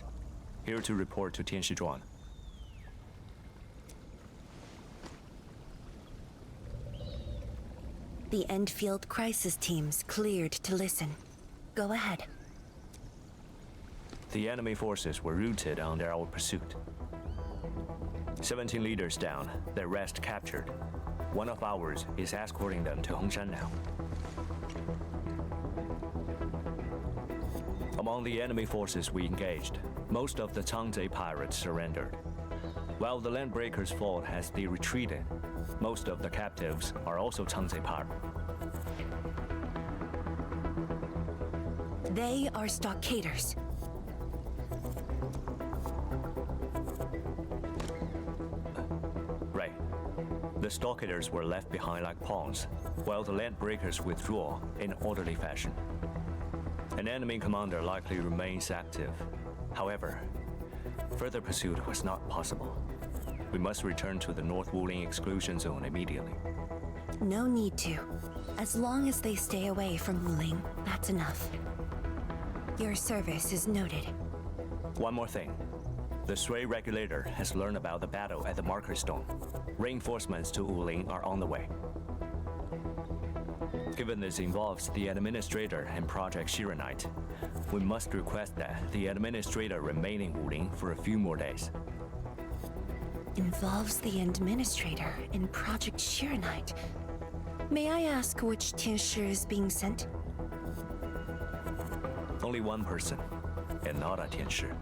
here to report to Tianshizhuan. The Endfield crisis teams cleared to listen. Go ahead. The enemy forces were routed under our pursuit. 17 leaders down, the rest captured. One of ours is escorting them to Hongshan now. Among the enemy forces we engaged, most of the Changzhe pirates surrendered. While the Landbreakers fought as they retreated, most of the captives are also Changzhe pirates. They are stockaders. Right. The stockaders were left behind like pawns, while the Landbreakers withdraw in orderly fashion. An enemy commander likely remains active. However, further pursuit was not possible. We must return to the North Wuling exclusion zone immediately. No need to. As long as they stay away from Wuling, that's enough. Your service is noted. One more thing. The Shui regulator has learned about the battle at the Marker Stone. Reinforcements to Wuling are on the way. Given this involves the administrator and Project Shiranite, we must request that the administrator remain in Wuling for a few more days. Involves the administrator in Project Shiranite. May I ask which Tianshi is being sent? Only one person, and not a Tianshi.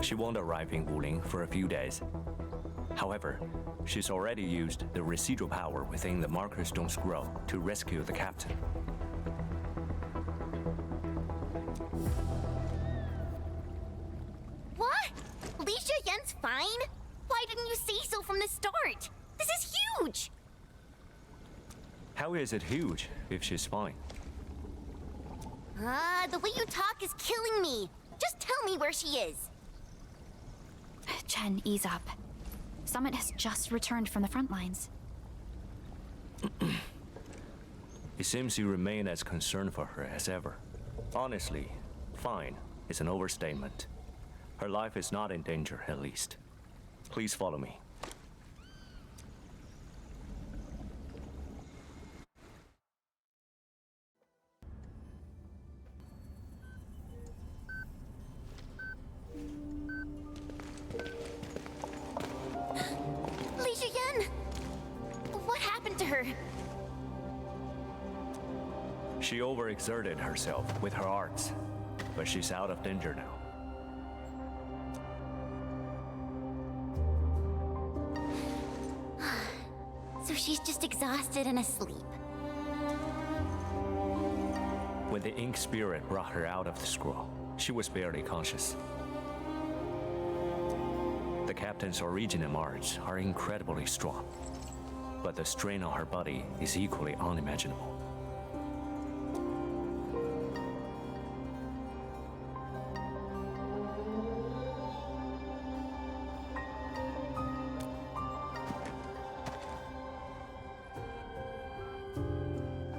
She won't arrive in Wuling for a few days. However, she's already used the residual power within the Marker Stone Scroll to rescue the captain. What? Li Yan's fine? Why didn't you say so from the start? This is huge! How is it huge if she's fine? The way you talk is killing me. Just tell me where she is. Chen, ease up. Summit has just returned from the front lines. It seems you remain as concerned for her as ever. Honestly, fine is an overstatement. Her life is not in danger, at least. Please follow me. Li Yan! What happened to her? She overexerted herself with her arts, but she's out of danger now. So she's just exhausted and asleep. When the ink spirit brought her out of the scroll, she was barely conscious. The captain's original marks are incredibly strong, but the strain on her body is equally unimaginable.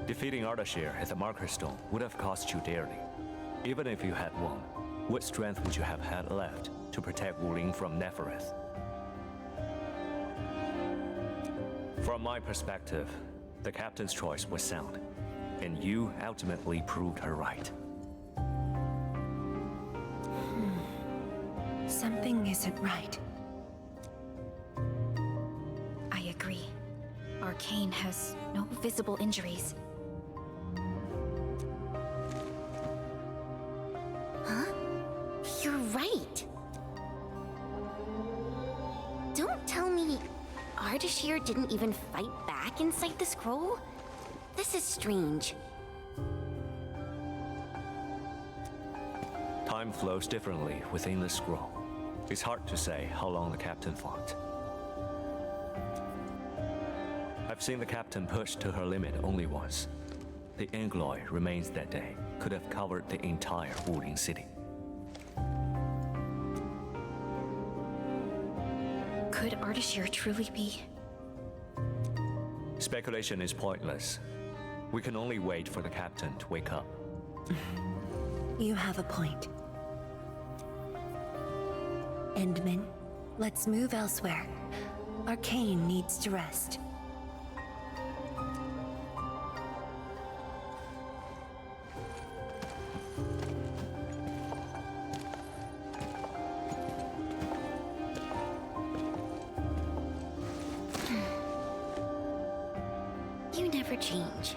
Defeating Ardashir at the Marker Stone would have cost you dearly. Even if you had won, what strength would you have had left to protect Wuling from Nefereth? From my perspective, the captain's choice was sound, and you ultimately proved her right. Something isn't right. I agree. Arcane has no visible injuries. Huh? You're right. Don't tell me Ardashir didn't even fight back inside the scroll? This is strange. Time flows differently within the scroll. It's hard to say how long the captain fought. I've seen the captain push to her limit only once. The Angloy remains that day could have covered the entire Wuling city. Could Ardashir truly be? Speculation is pointless. We can only wait for the captain to wake up. You have a point. Endman, let's move elsewhere. Arcane needs to rest. You never change.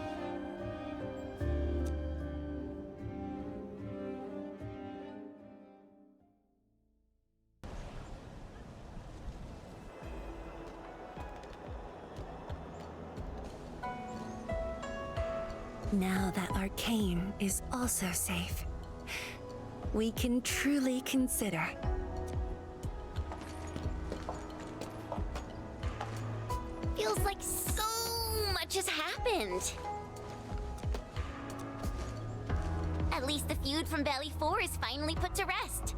Now that Arcane is also safe, we can truly consider. Feels like so much has happened. At least the feud from Valley 4 is finally put to rest.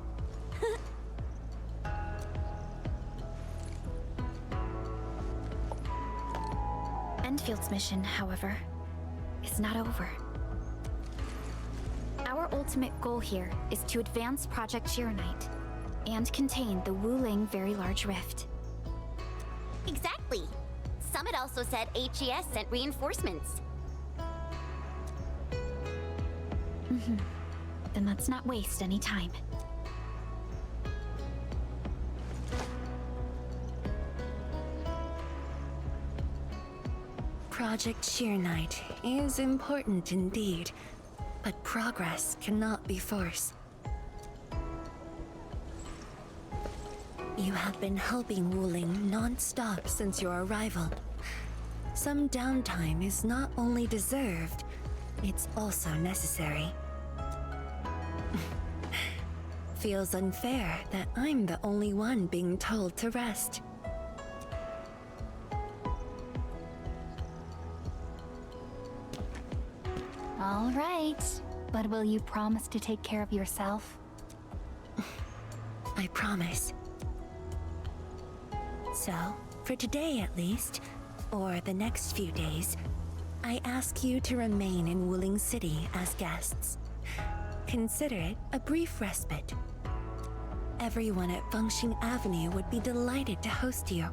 Enfield's mission, however, is not over. Our ultimate goal here is to advance Project Shironite and contain the Wuling Very Large Rift. Exactly. Summit also said HES sent reinforcements. Then let's not waste any time. Project Shironite is important indeed, but progress cannot be forced. You have been helping Wuling non-stop since your arrival. Some downtime is not only deserved, it's also necessary. Feels unfair that I'm the only one being told to rest. All right, but will you promise to take care of yourself? I promise. So, for today at least, or the next few days, I ask you to remain in Wuling City as guests. Consider it a brief respite. Everyone at Fengxing Avenue would be delighted to host you.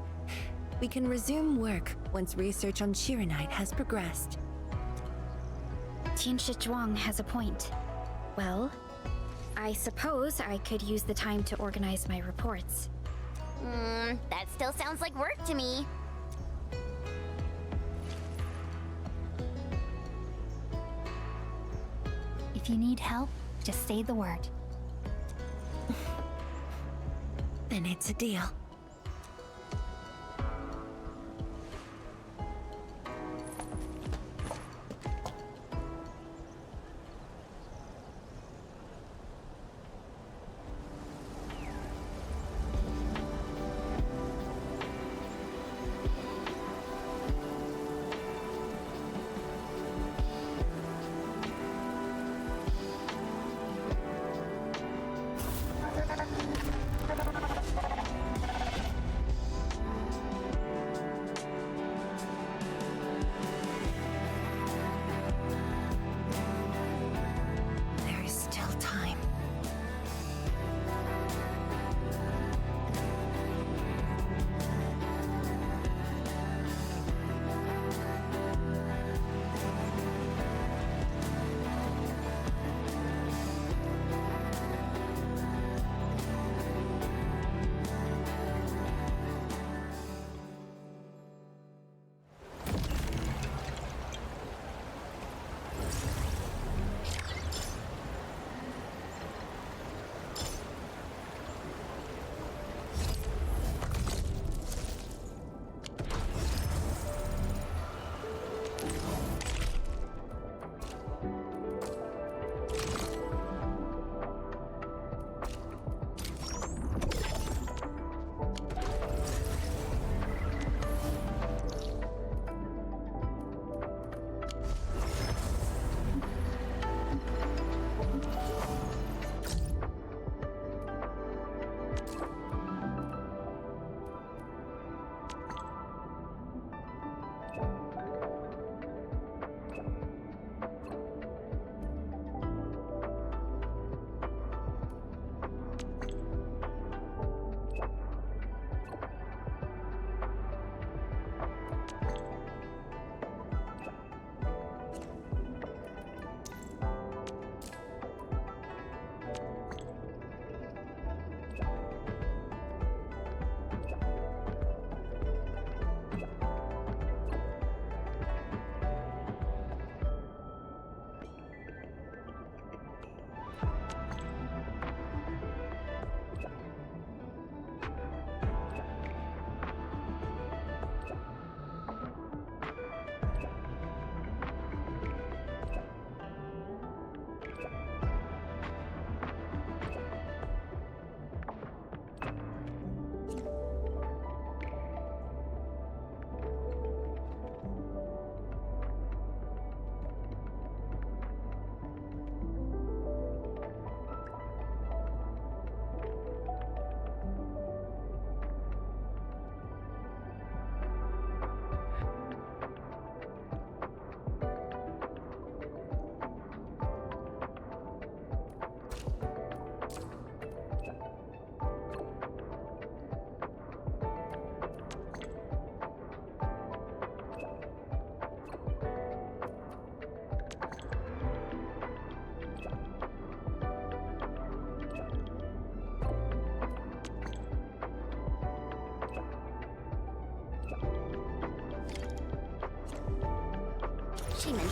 We can resume work once research on Shironite has progressed. Tianshi Zhuang has a point. Well, I suppose I could use the time to organize my reports. That still sounds like work to me. If you need help, just say the word. Then it's a deal.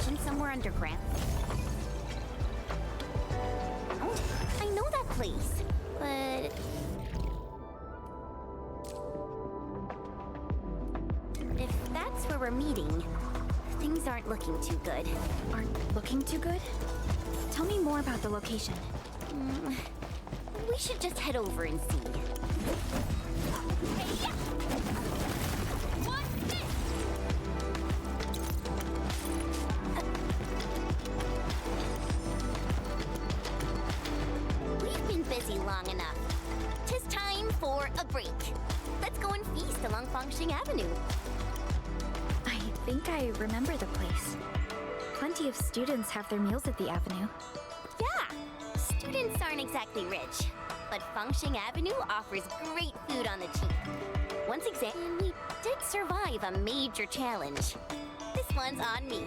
location somewhere underground? Oh, I know that place, but... if that's where we're meeting, things aren't looking too good. Aren't looking too good? Tell me more about the location. We should just head over and see. Hey, yeah! What's this? We've been busy long enough. 'Tis time for a break. Let's go and feast along Fangxing Avenue. I think I remember the place. Plenty of students have their meals at the avenue. Yeah, students aren't exactly rich, but Fangxing Avenue offers great food on the cheap. Once again, we did survive a major challenge. This one's on me.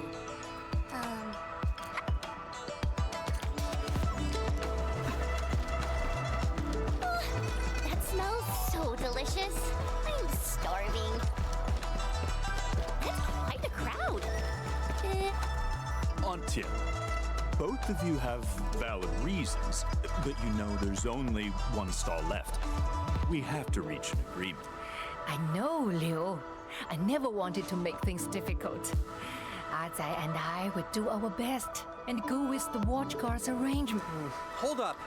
That smells so delicious. I'm starving. That's quite a crowd. Antien, both of you have valid reasons, but you know there's only one stall left. We have to reach an agreement. I know, Liu. I never wanted to make things difficult. Azai and I would do our best and go with the watch guard's arrangement. Hold up.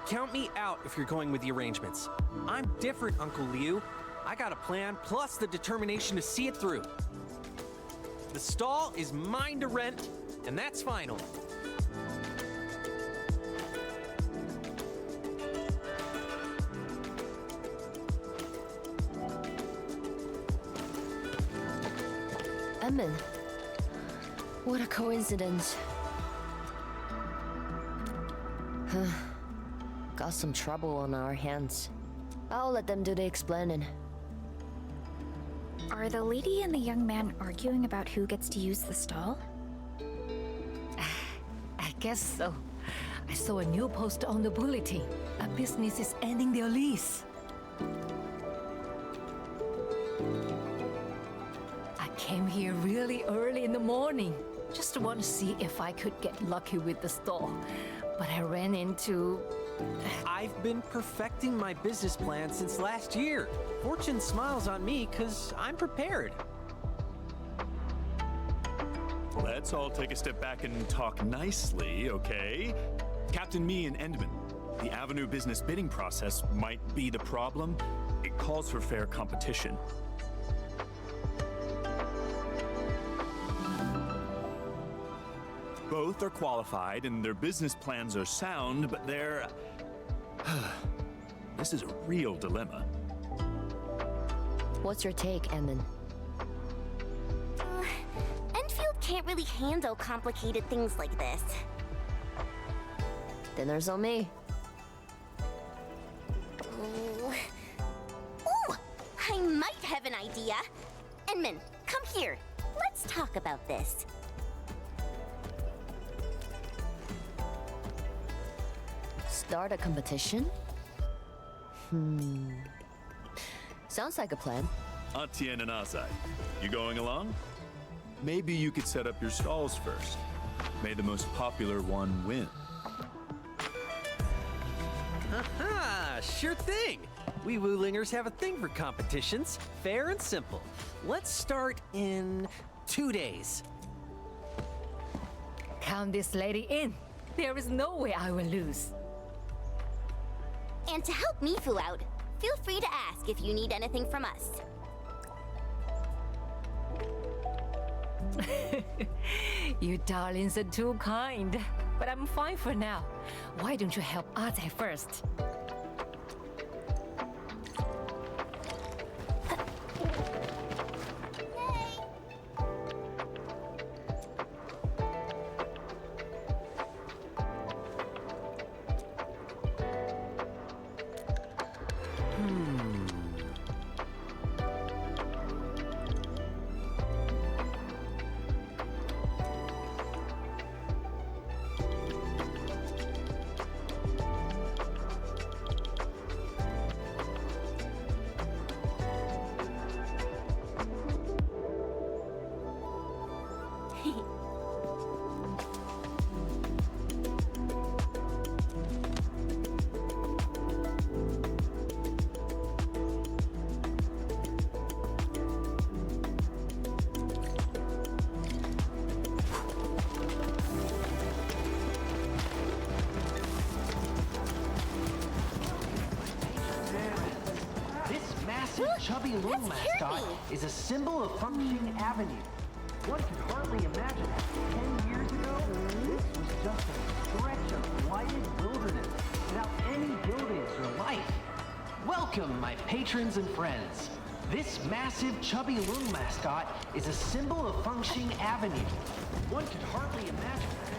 Count me out if you're going with the arrangements. I'm different, Uncle Liu. I got a plan, plus the determination to see it through. The stall is mine to rent, and that's final. Edmund, what a coincidence. Got some trouble on our hands. I'll let them do the explaining. Are the lady and the young man arguing about who gets to use the stall? I guess so. I saw a new post on the bulletin. A business is ending their lease. I came here really early in the morning. Just to want to see if I could get lucky with the stall. But I ran into... I've been perfecting my business plan since last year. Fortune smiles on me because I'm prepared. Let's all take a step back and talk nicely, okay? Captain Me and Endman, the Avenue business bidding process might be the problem. It calls for fair competition. Both are qualified and their business plans are sound, but they're... This is a real dilemma. What's your take, Edmund? Endfield can't really handle complicated things like this. Dinner's on me. Ooh, I might have an idea. Edmund, come here. Let's talk about this. Start a competition? Sounds like a plan. Antien and Azai, you going along? Maybe you could set up your stalls first. May the most popular one win. Haha, sure thing. We Wulingers have a thing for competitions. Fair and simple. Let's start in 2 days. Count this lady in. There is no way I will lose. And to help me fool out, feel free to ask if you need anything from us. You darlings are too kind. But I'm fine for now. Why don't you help Azai first? massive chubby loom mascot is a symbol of functioning avenue. One could hardly imagine that 10 years ago, this was just a stretch of blighted wilderness without any buildings or life. Welcome, my patrons and friends. This massive chubby loom mascot is a symbol of functioning avenue. One could hardly imagine that.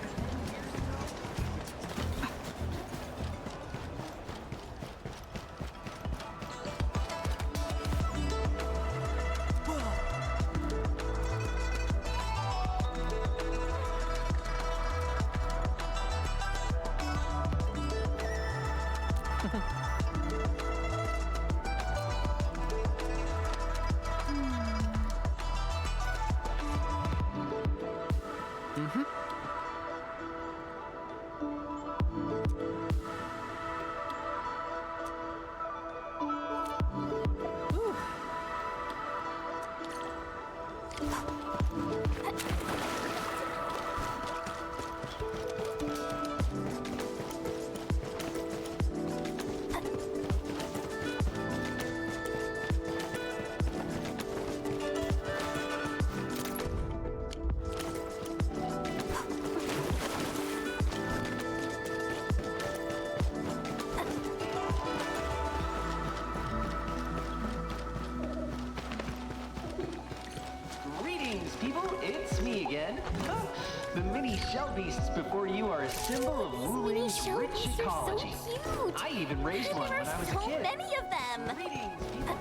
The mini shell beasts before you are a symbol of Wuling's rich ecology. So cute. I even raised one when I was a kid. There are so many of them. Greetings, people.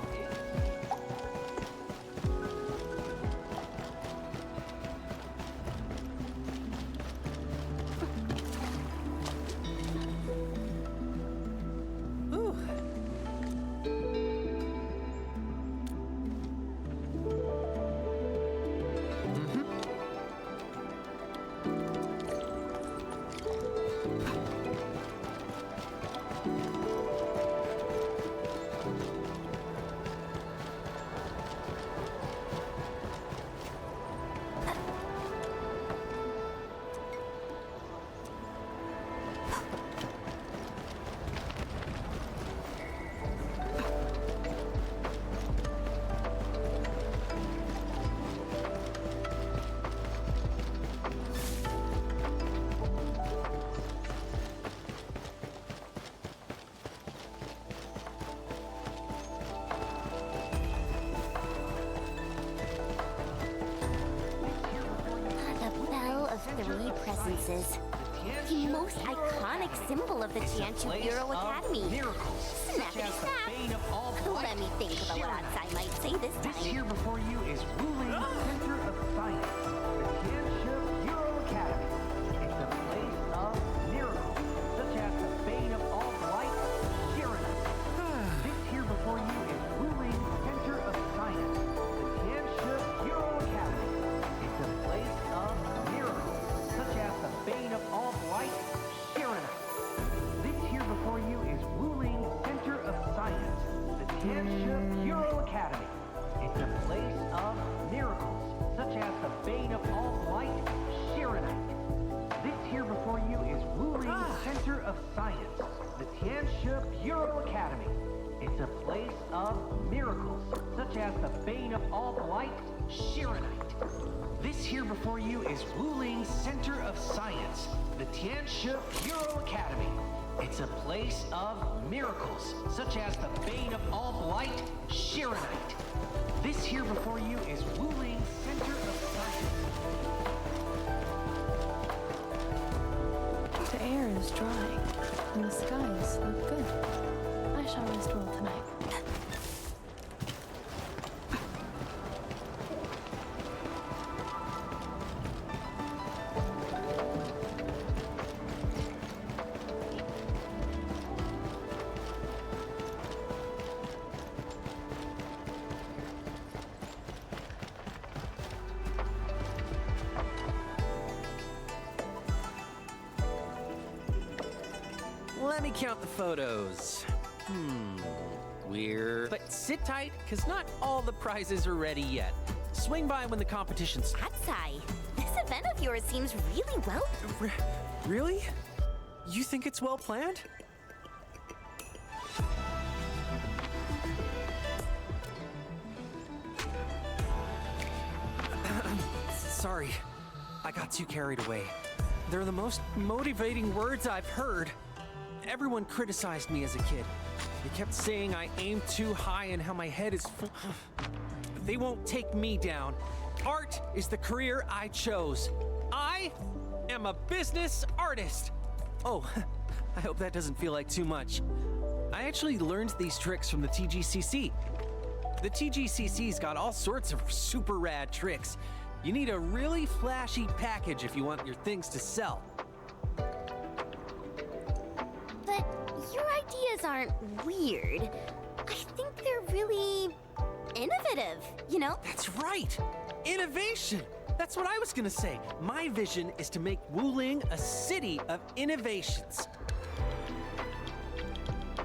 Three presences. The most iconic symbol of the Tianchu Bureau Academy. Snappity snap. Let me think about what I might say this time. This here before you is Wuling Center of Science, the Tianchu Bureau Academy. It's a place of miracles, such as the bane of all light, Shiranite. This here before you is Wuling Center of Science, the Tianchu Bureau Academy. It's a place of miracles, such as the bane of all light, Shiranite. This here before you is Wuling Center of Science, the Tianchu Bureau Academy. It's a place of miracles, such as the bane of all light, Shiranite. This here before you is Wuling Center of Science, the Tianchu Bureau Academy. It's a place of miracles, such as the bane of all light, Shiranite. This here before you is Wuling Center of Science, the Tianchu Bureau Academy. It's a place of miracles, such as the bane of all blight, Shiranite. This here before you is Wuling Center of Science. The air is dry, and the skies look good. I shall rest well tonight. Let me count the photos. Weird. But sit tight, because not all the prizes are ready yet. Swing by when the competition starts. Atsai, this event of yours seems really well... Really? You think it's well planned? Sorry. I got too carried away. They're the most motivating words I've heard. Everyone criticized me as a kid. They kept saying I aim too high and how my head is full. But they won't take me down. Art is the career I chose. I am a business artist. Oh, I hope that doesn't feel like too much. I actually learned these tricks from the TGCC. The TGCC's got all sorts of super rad tricks. You need a really flashy package if you want your things to sell. But your ideas aren't weird. I think they're really innovative, you know? That's right! Innovation! That's what I was gonna say. My vision is to make Wuling a city of innovations.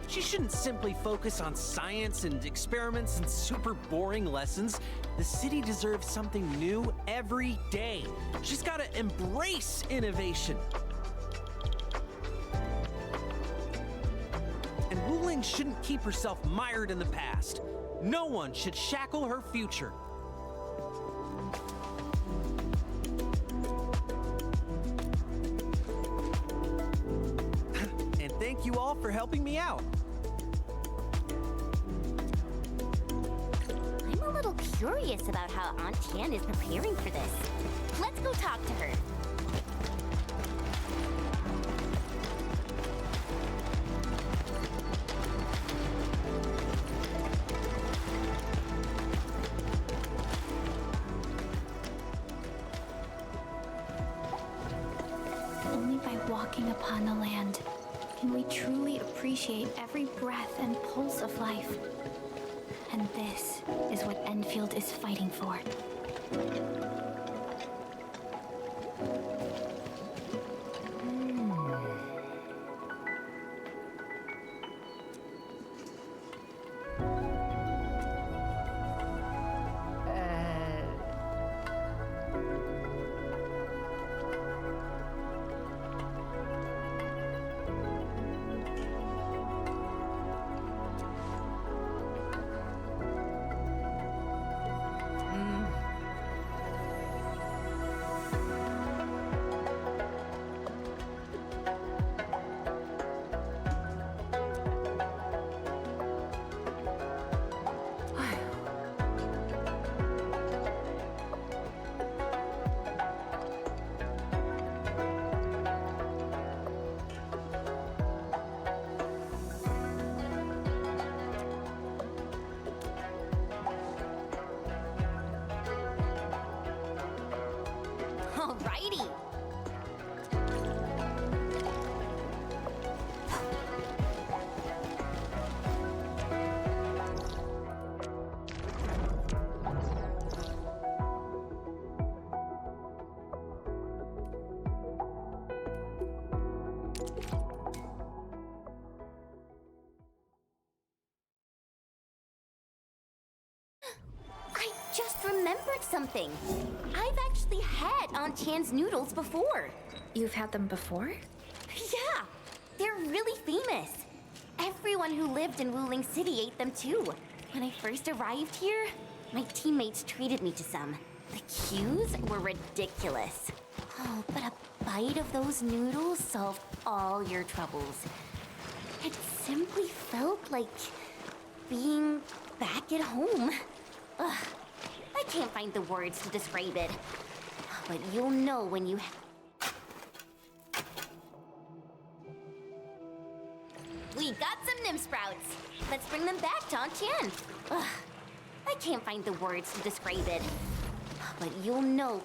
She shouldn't simply focus on science and experiments and super boring lessons. The city deserves something new every day. She's gotta embrace innovation. And Wuling shouldn't keep herself mired in the past. No one should shackle her future. And thank you all for helping me out. I'm a little curious about how Aunt Tian is preparing for this. Let's go talk to her. Only by walking upon the land can we truly appreciate every breath and pulse of life. And this is what Endfield is fighting for. Alrighty. I just remembered something. I've actually had Aunt Tian's noodles before. You've had them before? Yeah, they're really famous. Everyone who lived in Wuling City ate them too. When I first arrived here, my teammates treated me to some. The queues were ridiculous. Oh, but a bite of those noodles solved all your troubles. It simply felt like being back at home. Ugh, I can't find the words to describe it. But you'll know when you... We got some nymph sprouts. Let's bring them back to Aunt Tian. Ugh, I can't find the words to describe it. But you'll know...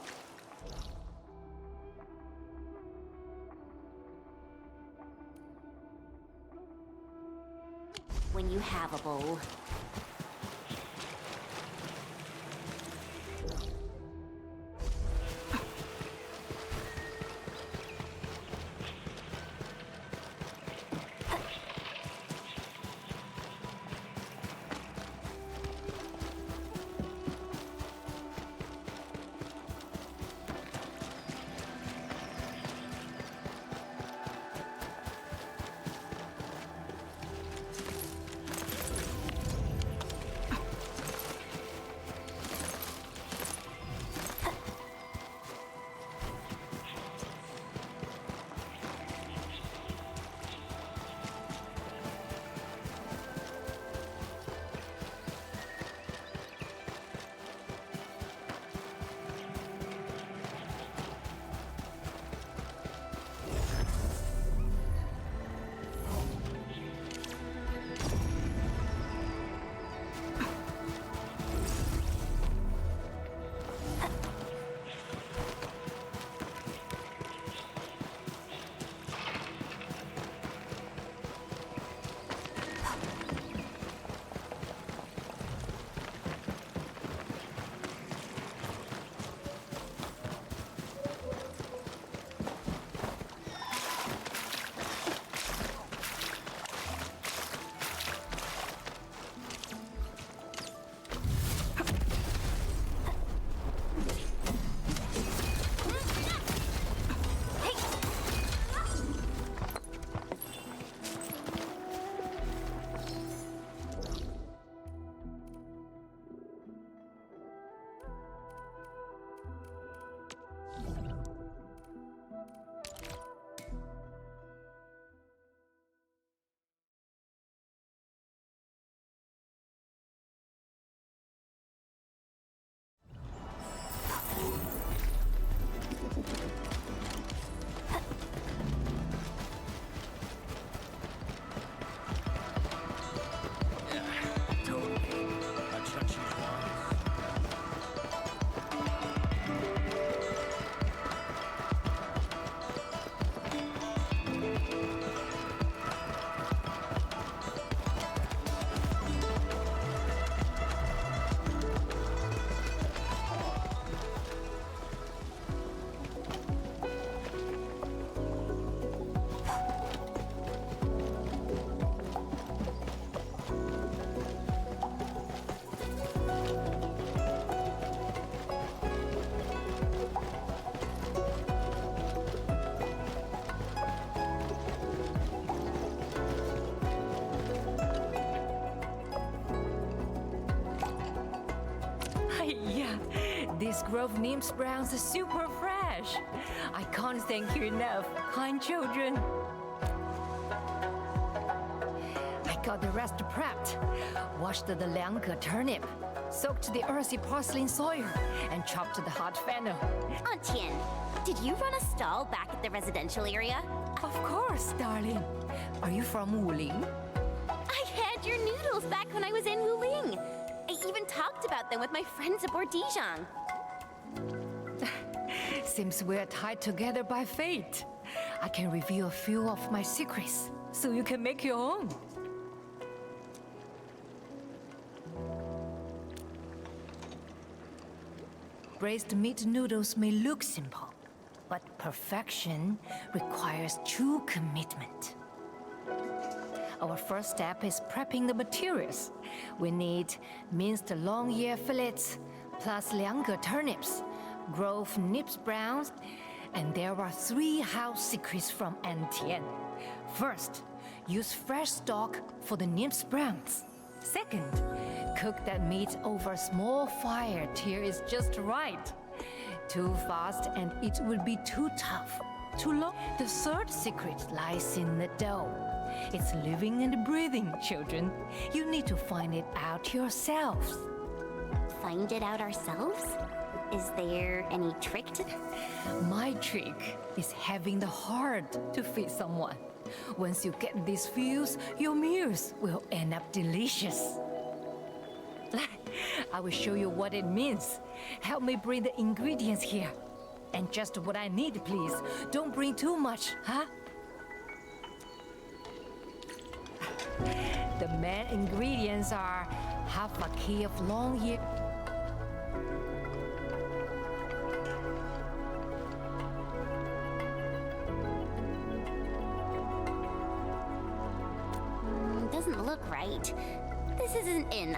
when you have a bowl. Yeah, this Grove Nymphs Browns is super fresh. I can't thank you enough, kind children. I got the rest prepped. Washed the Danke turnip, soaked the earthy porcelain soil, and chopped the hot fennel. Aunt Tian, did you run a stall back at the residential area? Of course, darling. Are you from Wuling? I had your noodles back when I was in Wuling. I even talked about them with my friends aboard Dijon. Seems we're tied together by fate. I can reveal a few of my secrets, so you can make your own. Braised meat noodles may look simple, but perfection requires true commitment. Our first step is prepping the materials. We need minced long ear fillets, plus Danke turnips, Grove Nymphs Browns, and there are 3 house secrets from Aunt Tian. First, use fresh stock for the Nymphs Browns. Second, cook that meat over a small fire till it's just right. Too fast and it will be too tough. Too long. The third secret lies in the dough. It's living and breathing, children. You need to find it out yourselves. Find it out ourselves? Is there any trick to that? My trick is having the heart to feed someone. Once you get these feels, your meals will end up delicious. I will show you what it means. Help me bring the ingredients here. And just what I need, please. Don't bring too much, huh? The main ingredients are half a key of long ear. Doesn't look right. This isn't in.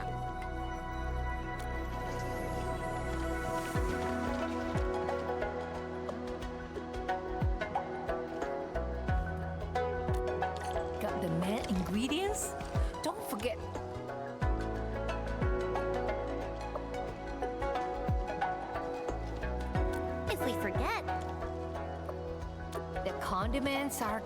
Got the main ingredients? Don't forget. If we forget, the condiments are...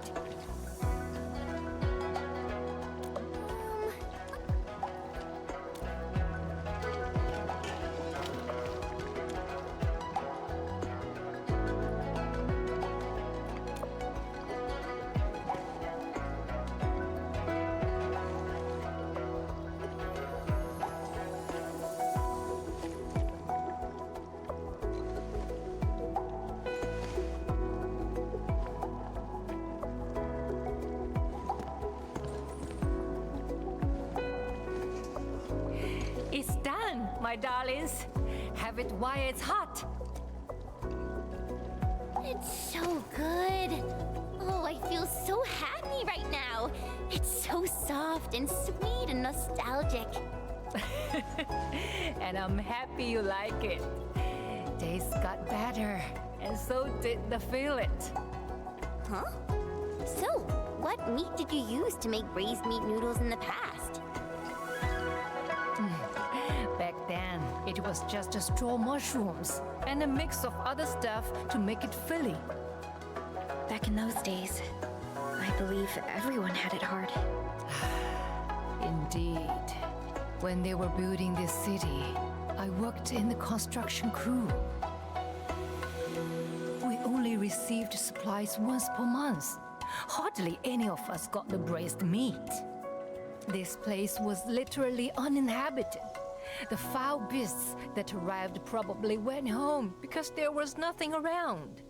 It's done, my darlings. Have it while it's hot. it's so good. Oh, I feel so happy right now. It's so soft and sweet and nostalgic. And I'm happy you like it. Taste got better, and so did the fillet. Huh? So, what meat did you use to make braised meat noodles in the past? Back then, it was just straw mushrooms and a mix of other stuff to make it filly. Back in those days, I believe everyone had it hard. Indeed. When they were building this city, I worked in the construction crew. We only received supplies once per month. Hardly any of us got the braised meat. This place was literally uninhabited. The foul beasts that arrived probably went home because there was nothing around.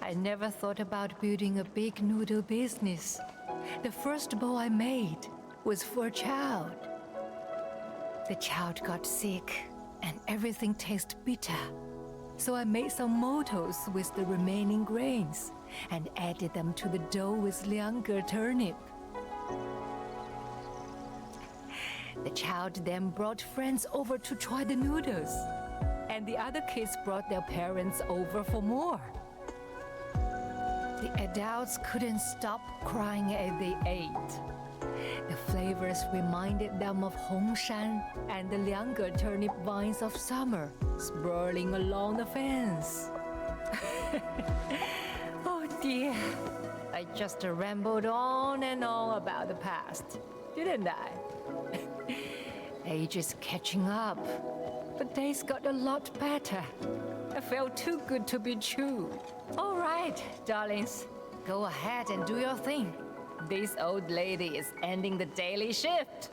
I never thought about building a big noodle business. The first bowl I made was for a child. The child got sick and everything tasted bitter. So I made some motos with the remaining grains and added them to the dough with Danke turnip. The child then brought friends over to try the noodles, and the other kids brought their parents over for more. The adults couldn't stop crying as they ate. The flavor flavors reminded them of Hongshan and the younger turnip vines of summer sprawling along the fence. Oh dear, I just rambled on and on about the past, didn't I? Age is catching up, but days got a lot better. I felt too good to be true. All right, darlings, go ahead and do your thing. This old lady is ending the daily shift.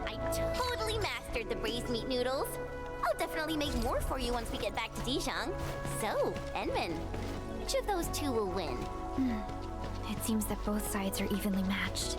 I totally mastered the braised meat noodles. I'll definitely make more for you once we get back to Dijon. So, Enman, which of those two will win? It seems that both sides are evenly matched.